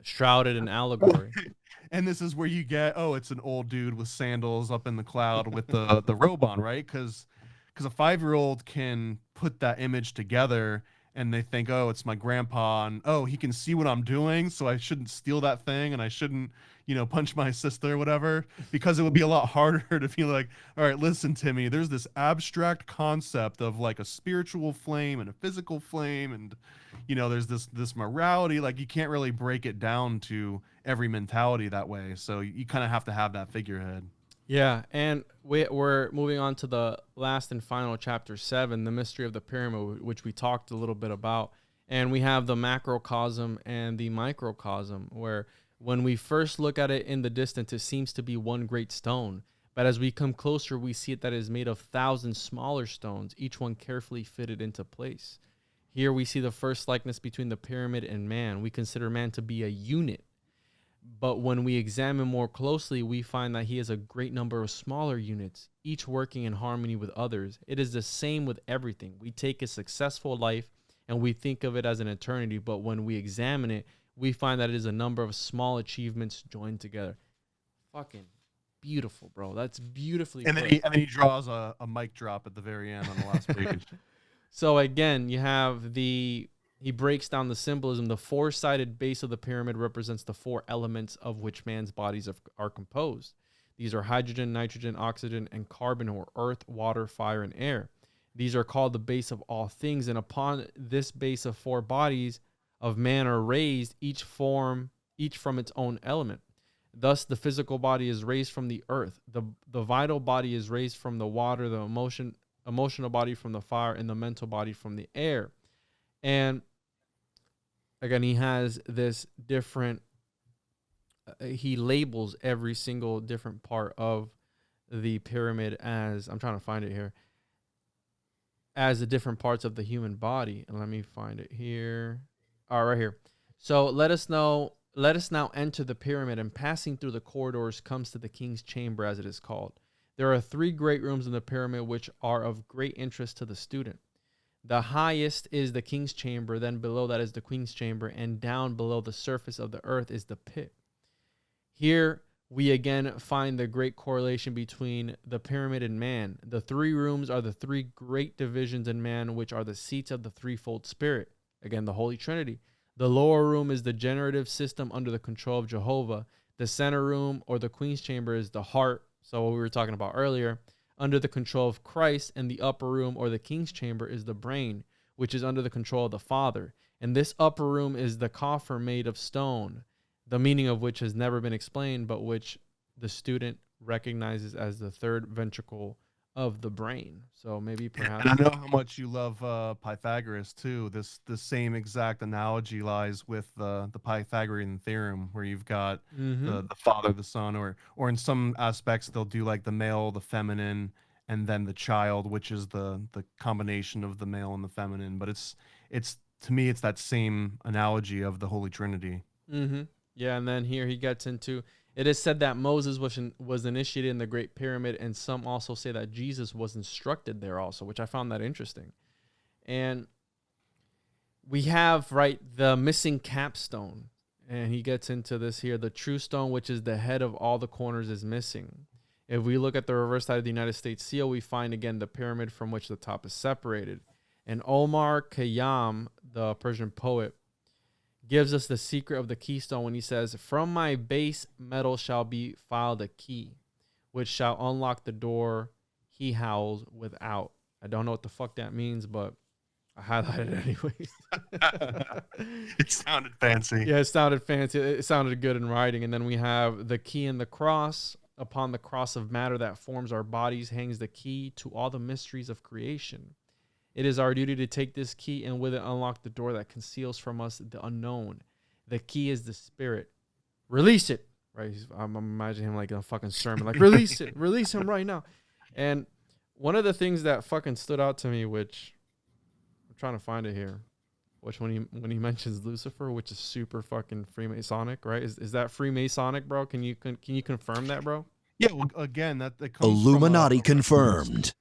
shrouded in allegory. And this is where you get, it's an old dude with sandals up in the cloud with the robe on, right? Because a 5-year-old can put that image together and they think, it's my grandpa, and he can see what I'm doing, so I shouldn't steal that thing and I shouldn't punch my sister or whatever, because it would be a lot harder to be like, all right, listen, Timmy, there's this abstract concept of like a spiritual flame and a physical flame, and there's this morality. Like, you can't really break it down to every mentality that way, so you kind of have to have that figurehead. Yeah, and we're moving on to the last and final chapter 7, the mystery of the pyramid, which we talked a little bit about. And we have the macrocosm and the microcosm, where when we first look at it in the distance, it seems to be one great stone. But as we come closer, we see that it is made of 1,000 smaller stones, each one carefully fitted into place. Here we see the first likeness between the pyramid and man. We consider man to be a unit. But when we examine more closely, we find that he has a great number of smaller units, each working in harmony with others. It is the same with everything. We take a successful life and we think of it as an eternity, but when we examine it, we find that it is a number of small achievements joined together. Fucking beautiful, bro. That's beautifully and put. Then he draws a mic drop at the very end on the last page. So again, you have he breaks down the symbolism. The 4-sided base of the pyramid represents the 4 elements of which man's bodies are composed. These are hydrogen, nitrogen, oxygen, and carbon, or earth, water, fire, and air. These are called the base of all things, and upon this base of 4 bodies of man are raised, each from its own element. Thus, the physical body is raised from the earth. The vital body is raised from the water, the emotional body from the fire, and the mental body from the air. And again, he has this different, he labels every single different part of the pyramid as, I'm trying to find it here, as the different parts of the human body. And let me find it here. All right, right here. So let us now enter the pyramid, and passing through the corridors comes to the king's chamber, as it is called. There are 3 great rooms in the pyramid which are of great interest to the student. The highest is the king's chamber, then below that is the queen's chamber, and down below the surface of the earth is the pit. Here we again find the great correlation between the pyramid and man. The 3 rooms are the 3 great divisions in man, which are the seats of the threefold spirit. Again, the Holy Trinity. The lower room is the generative system under the control of Jehovah. The center room, or the queen's chamber, is the heart. So what we were talking about earlier, under the control of Christ. And the upper room, or the king's chamber, is the brain, which is under the control of the Father. And this upper room is the coffer made of stone, the meaning of which has never been explained, but which the student recognizes as the 3rd ventricle of the brain. So maybe perhaps. And I know how much you love Pythagoras too. This same exact analogy lies with the Pythagorean theorem, where you've got the father, the son, or in some aspects they'll do like the male, the feminine, and then the child, which is the combination of the male and the feminine. But it's to me, it's that same analogy of the Holy Trinity. Yeah, and then here he gets into, it is said that Moses was initiated in the Great Pyramid, and some also say that Jesus was instructed there also, which I found that interesting. And we have, right, the missing capstone, and he gets into this here. The true stone, which is the head of all the corners, is missing. If we look at the reverse side of the United States seal, we find again the pyramid from which the top is separated. And Omar Khayyam, the Persian poet, gives us the secret of the keystone when he says, "From my base metal shall be filed a key, which shall unlock the door he howls without." I don't know what the fuck that means, but I highlighted it anyways. It sounded fancy. Yeah, it sounded fancy. It sounded good in writing. And then we have the key and the cross. Upon the cross of matter that forms our bodies hangs the key to all the mysteries of creation. It is our duty to take this key and with it unlock the door that conceals from us the unknown. The key is the spirit. Release it. Right? I'm imagining him like in a fucking sermon. Like, release it. Release him right now. And one of the things that fucking stood out to me, which I'm trying to find it here, which when he mentions Lucifer, which is super fucking Freemasonic, right? Is that Freemasonic, bro? Can you confirm that, bro? Yeah, well, again, that comes Illuminati from confirmed.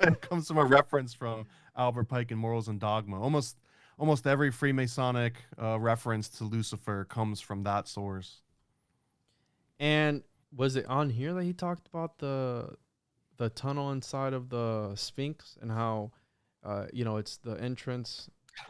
It comes from a reference from Albert Pike in Morals and Dogma. Almost every Freemasonic reference to Lucifer comes from that source. And was it on here that he talked about the tunnel inside of the Sphinx and how it's the entrance?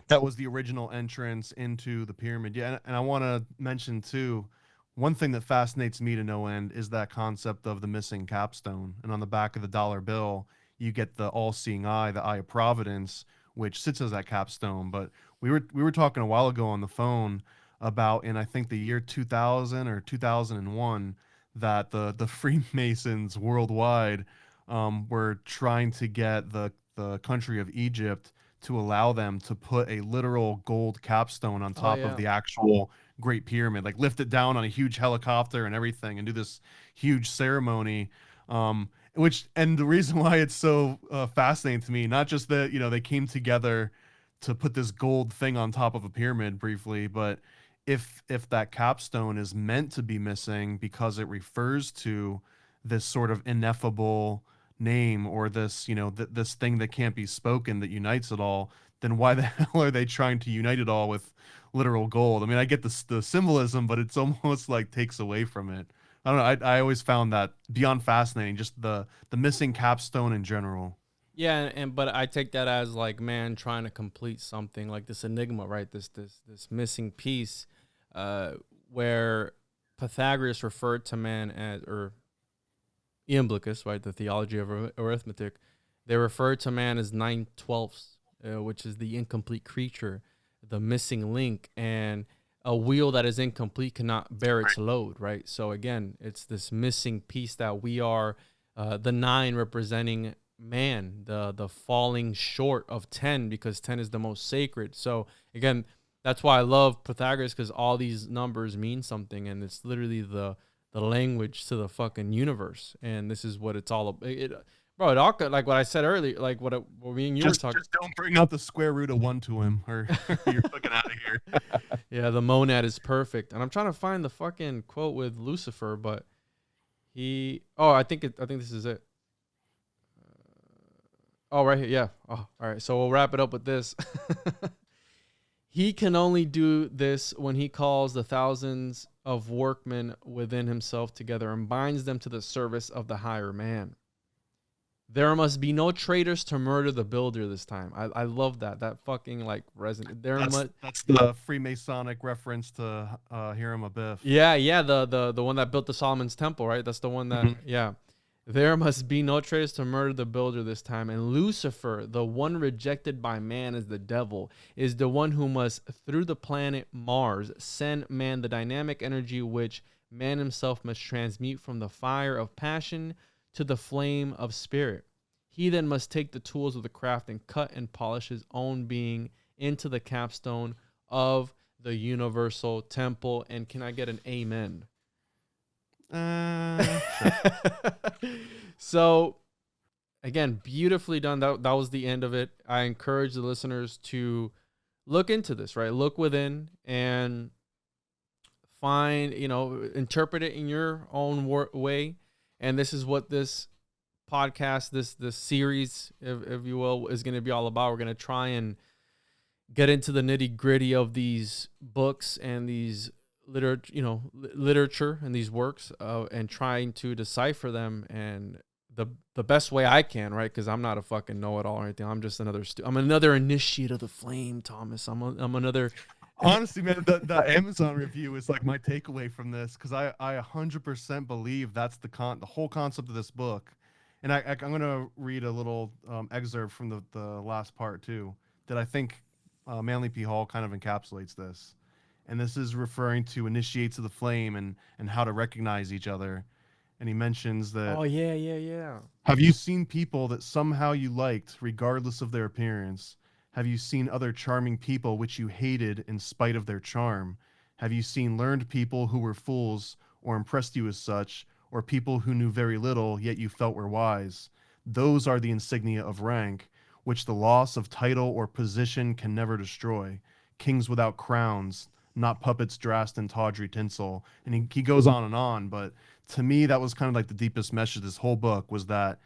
That was the original entrance into the pyramid. Yeah, and I want to mention too, one thing that fascinates me to no end is that concept of the missing capstone. And on the back of the dollar bill, you get the all-seeing eye, the eye of providence, which sits as that capstone. But we were talking a while ago on the phone about, in I think the year 2000 or 2001, that the Freemasons worldwide were trying to get the country of Egypt to allow them to put a literal gold capstone on top of the actual Great Pyramid, like lift it down on a huge helicopter and everything and do this huge ceremony. And the reason why it's so fascinating to me, not just that, they came together to put this gold thing on top of a pyramid briefly, but if that capstone is meant to be missing because it refers to this sort of ineffable name or this, this thing that can't be spoken that unites it all, then why the hell are they trying to unite it all with literal gold? I mean, I get the symbolism, but it's almost like takes away from it. I don't know. I always found that beyond fascinating, just the missing capstone in general. Yeah, but I take that as like man trying to complete something, like this enigma, right? This missing piece, where Pythagoras referred to man as, or Iamblichus, right, the theology of arithmetic, they referred to man as 9/12, which is the incomplete creature, the missing link. And a wheel that is incomplete cannot bear its load, right? So again, it's this missing piece that we are, the 9 representing man, the falling short of 10, because 10 is the most sacred. So again, that's why I love Pythagoras, because all these numbers mean something, and it's literally the language to the fucking universe, and this is what it's all about. Bro, it all, like what I said earlier, like what me and you were talking. Just don't bring out the square root of 1 to him, or you're fucking out of here. Yeah, the monad is perfect, and I'm trying to find the fucking quote with Lucifer, but I think this is it. Right here, yeah. Oh, all right. So we'll wrap it up with this. He can only do this when he calls the thousands of workmen within himself together and binds them to the service of the higher man. There must be no traitors to murder the builder this time. I love that. That fucking like resonant. That's the Freemasonic reference to Hiram Abiff. Yeah. The one that built the Solomon's Temple, right? That's the one that yeah. There must be no traitors to murder the builder this time. And Lucifer, the one rejected by man as the devil, is the one who must, through the planet Mars, send man the dynamic energy which man himself must transmute from the fire of passion to the flame of spirit. He then must take the tools of the craft and cut and polish his own being into the capstone of the universal temple. And can I get an amen? So again, beautifully done. That was the end of it. I encourage the listeners to look into this, right? Look within and find, interpret it in your own way. And this is what this podcast, this series, if you will, is going to be all about. We're going to try and get into the nitty gritty of these books and these literature and these works, and trying to decipher them and the best way I can, right? Because I'm not a fucking know-it-all or anything. I'm just I'm another initiate of the flame, Thomas. I'm another. Honestly, man, the Amazon review is like my takeaway from this, because I 100% believe that's the whole concept of this book. And I'm going to read a little excerpt from the last part too, that I think Manly P. Hall kind of encapsulates this. And this is referring to initiates of the flame and how to recognize each other. And he mentions that. Oh, yeah. Have you seen people that somehow you liked, regardless of their appearance? Have you seen other charming people which you hated in spite of their charm? Have you seen learned people who were fools or impressed you as such, or people who knew very little yet you felt were wise? Those are the insignia of rank, which the loss of title or position can never destroy. Kings without crowns, not puppets dressed in tawdry tinsel. And he goes on, but to me, that was kind of like the deepest message of this whole book, was that,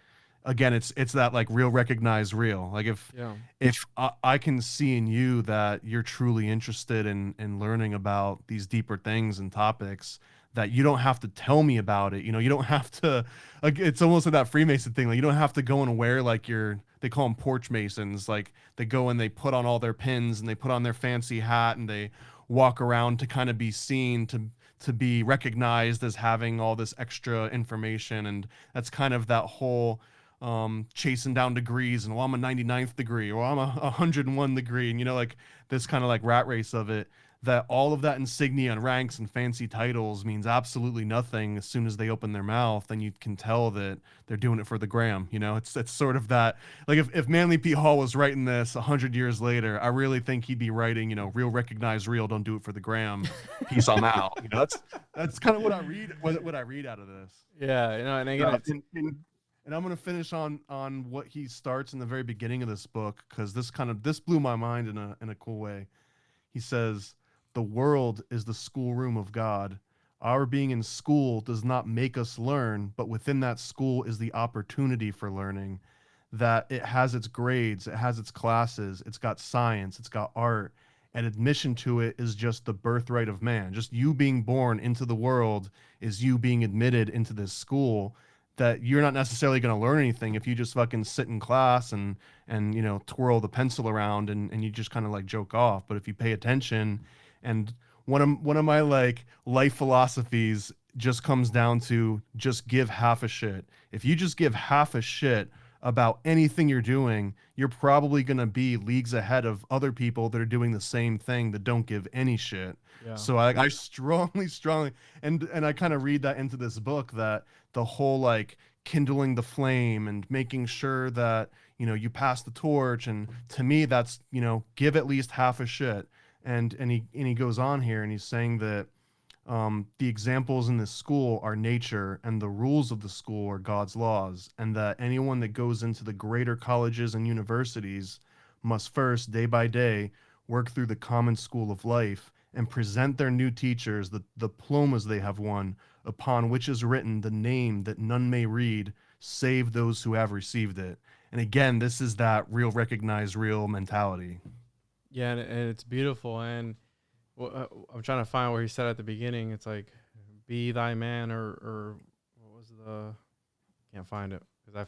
again, it's that like real recognize real. Like if I can see in you that you're truly interested in learning about these deeper things and topics, that you don't have to tell me about it. You don't have to, like, it's almost like that Freemason thing. Like, you don't have to go and wear like they call them porch masons. Like, they go and they put on all their pins and they put on their fancy hat and they walk around to kind of be seen, to be recognized as having all this extra information. And that's kind of that whole chasing down degrees, and I'm a 99th degree, or I'm a 101 degree, and like this kind of like rat race of it, that all of that insignia and ranks and fancy titles means absolutely nothing as soon as they open their mouth, and you can tell that they're doing it for the gram. It's sort of that, like, if Manly P. Hall was writing this 100 years later, I really think he'd be writing, real recognize real, don't do it for the gram, peace on out. That's kind of what I read out of this. Yeah, and again, and I'm going to finish on what he starts in the very beginning of this book, because this blew my mind in a cool way. He says, "The world is the schoolroom of God. Our being in school does not make us learn, but within that school is the opportunity for learning. That it has its grades, it has its classes, it's got science, it's got art, and admission to it is just the birthright of man. Just you being born into the world is you being admitted into this school, that you're not necessarily going to learn anything if you just fucking sit in class and twirl the pencil around and you just kind of like joke off. But if you pay attention, and one of my like life philosophies just comes down to just give half a shit. If you just give half a shit about anything you're doing, you're probably going to be leagues ahead of other people that are doing the same thing that don't give any shit. Yeah. So I strongly, and I kind of read that into this book, that the whole like kindling the flame and making sure that, you know, you pass the torch. And to me, that's, you know, give at least half a shit. And he goes on here and he's saying that the examples in this school are nature and the rules of the school are God's laws, and that anyone that goes into the greater colleges and universities must first, day by day, work through the common school of life and present their new teachers the diplomas they have won, upon which is written the name that none may read save those who have received it. And again, this is that real, recognize real mentality. Yeah, and it's beautiful. And I'm trying to find where he said at the beginning, it's like, be thy man, or what was can't find it. Because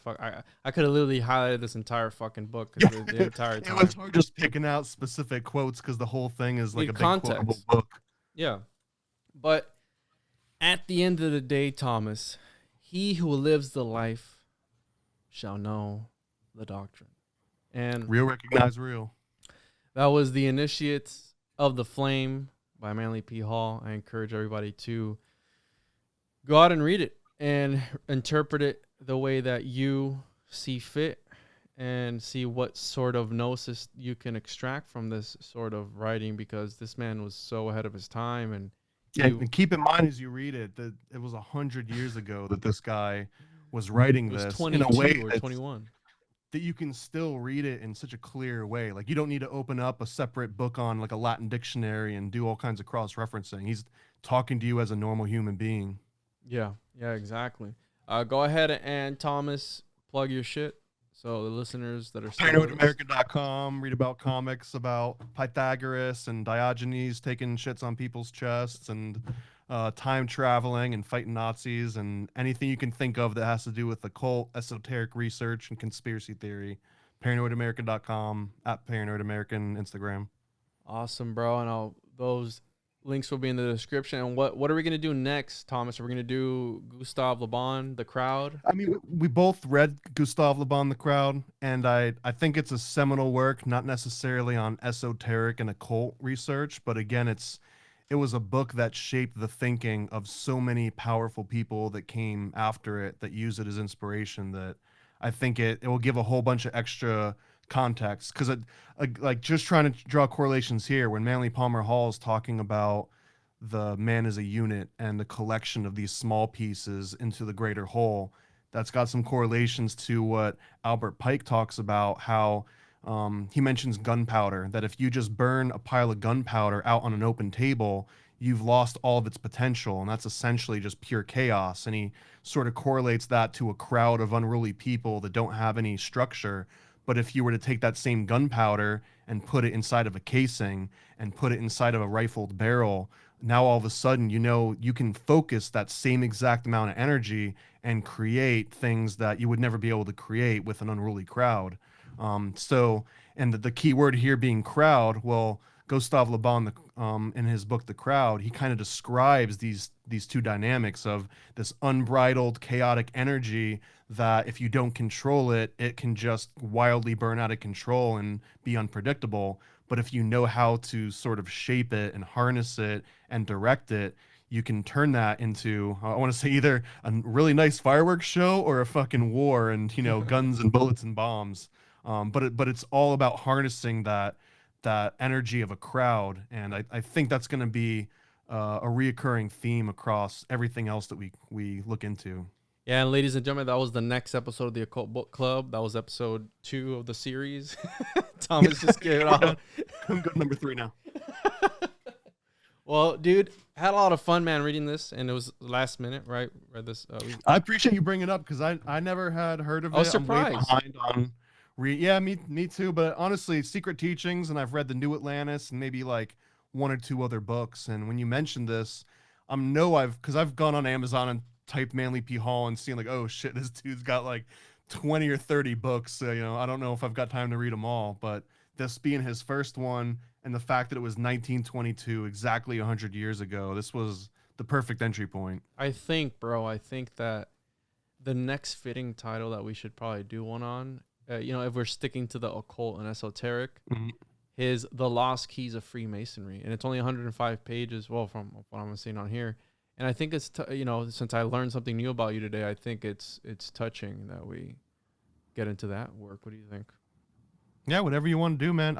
I could have literally highlighted this entire fucking book the entire time. It was hard just picking out specific quotes because the whole thing is like a big quotable book. Yeah. But at the end of the day, Thomas, he who lives the life shall know the doctrine. And real, recognize real. That was The Initiates of the Flame by Manly P. Hall. I encourage everybody to go out and read it and interpret it the way that you see fit, and see what sort of gnosis you can extract from this sort of writing, because this man was so ahead of his time. And and keep in mind as you read it that it was 100 years ago that this guy was writing this in a way or 21 that you can still read it in such a clear way. Like, you don't need to open up a separate book on like a Latin dictionary and do all kinds of cross-referencing. He's talking to you as a normal human being. Yeah, exactly. Go ahead and, Thomas, plug your shit so the listeners that are ParanoidAmerican.com, read about comics about Pythagoras and Diogenes taking shits on people's chests, and time traveling and fighting Nazis, and anything you can think of that has to do with occult, esoteric research, and conspiracy theory. ParanoidAmerican.com, @ParanoidAmerican, Instagram. Awesome, bro. And those links will be in the description. And what are we going to do next, Thomas? Are we going to do Gustave Le Bon, The Crowd? I mean, we both read Gustave Le Bon, The Crowd, and I think it's a seminal work, not necessarily on esoteric and occult research, but again, it was a book that shaped the thinking of so many powerful people that came after it, that use it as inspiration, that I think it will give a whole bunch of extra context. Because like, just trying to draw correlations here, when Manly Palmer Hall is talking about the man as a unit and the collection of these small pieces into the greater whole, that's got some correlations to what Albert Pike talks about, how he mentions gunpowder, that if you just burn a pile of gunpowder out on an open table, you've lost all of its potential, and that's essentially just pure chaos. And he sort of correlates that to a crowd of unruly people that don't have any structure. But if you were to take that same gunpowder and put it inside of a casing and put it inside of a rifled barrel, now all of a sudden, you know, you can focus that same exact amount of energy and create things that you would never be able to create with an unruly crowd. And the key word here being crowd, well, Gustave Le Bon, in his book, The Crowd, he kind of describes these two dynamics of this unbridled, chaotic energy that if you don't control it, it can just wildly burn out of control and be unpredictable. But if you know how to sort of shape it and harness it and direct it, you can turn that into, I want to say, either a really nice fireworks show or a fucking war and, you know, guns and bullets and bombs. But it's all about harnessing that energy of a crowd, and I think that's going to be a reoccurring theme across everything else that we look into. Yeah, and ladies and gentlemen, that was the next episode of the Occult Book Club. That was episode 2 of the series. Thomas just gave it off. I'm good, number 3 now. Well, dude, had a lot of fun, man, reading this, and it was last minute, right? Read this. I appreciate you bringing it up because I never had heard of it. I was surprised. I'm way behind on. Yeah, me too. But honestly, Secret Teachings, and I've read the New Atlantis and maybe like 1 or 2 other books. And when you mentioned this, because I've gone on Amazon and typed Manly P. Hall and seen like, oh shit, this dude's got like 20 or 30 books. So, you know, I don't know if I've got time to read them all. But this being his first one, and the fact that it was 1922, exactly 100 years ago, this was the perfect entry point. I think, bro, that the next fitting title that we should probably do one on, if we're sticking to the occult and esoteric, is The Lost Keys of Freemasonry. And it's only 105 pages, well, from what I'm seeing on here. And I think it's, since I learned something new about you today, I think it's touching that we get into that work. What do you think? Yeah, whatever you want to do, man.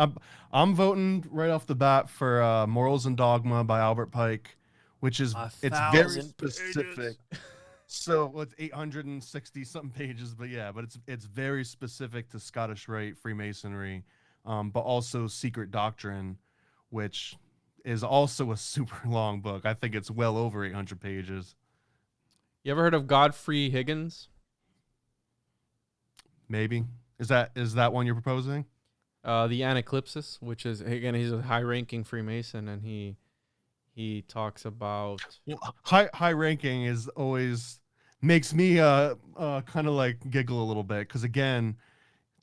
I'm voting right off the bat for Morals and Dogma by Albert Pike, which is it's very specific. So it's 860 something pages, but it's very specific to Scottish Rite Freemasonry, but also Secret Doctrine, which is also a super long book. I think it's well over 800 pages. You ever heard of Godfrey Higgins? Maybe. Is that one you're proposing? The Aneclipsis, which is, again, he's a high-ranking Freemason, and he talks about high ranking is always makes me kind of like giggle a little bit, because again,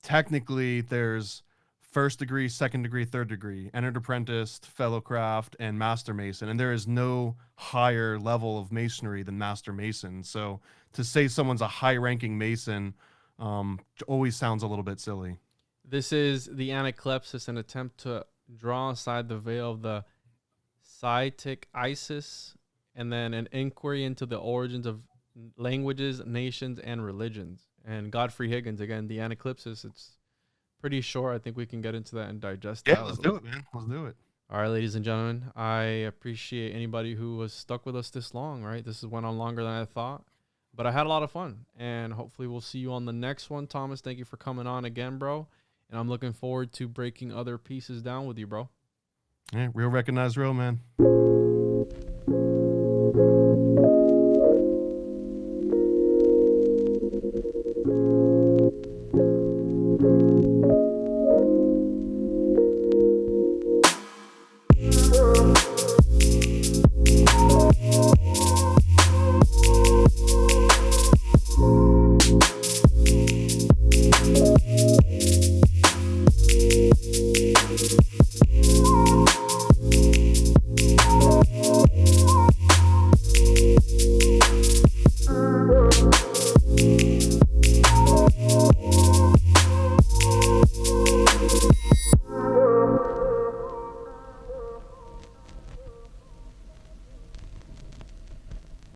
technically there's first degree, second degree, third degree, entered apprentice, fellow craft, and master mason, and there is no higher level of masonry than master mason. So to say someone's a high ranking mason always sounds a little bit silly. This is the Aneclipsis, an attempt to draw aside the veil of the Sciatic Isis, and then an inquiry into the origins of languages, nations, and religions. And Godfrey Higgins, again, the Aneclipsis, it's pretty short. I think we can get into that and digest that. Yeah, let's do it, man. Let's do it. All right, ladies and gentlemen, I appreciate anybody who was stuck with us this long, right? This went on longer than I thought, but I had a lot of fun, and hopefully we'll see you on the next one. Thomas, thank you for coming on again, bro. And I'm looking forward to breaking other pieces down with you, bro. Yeah, real recognize real, man.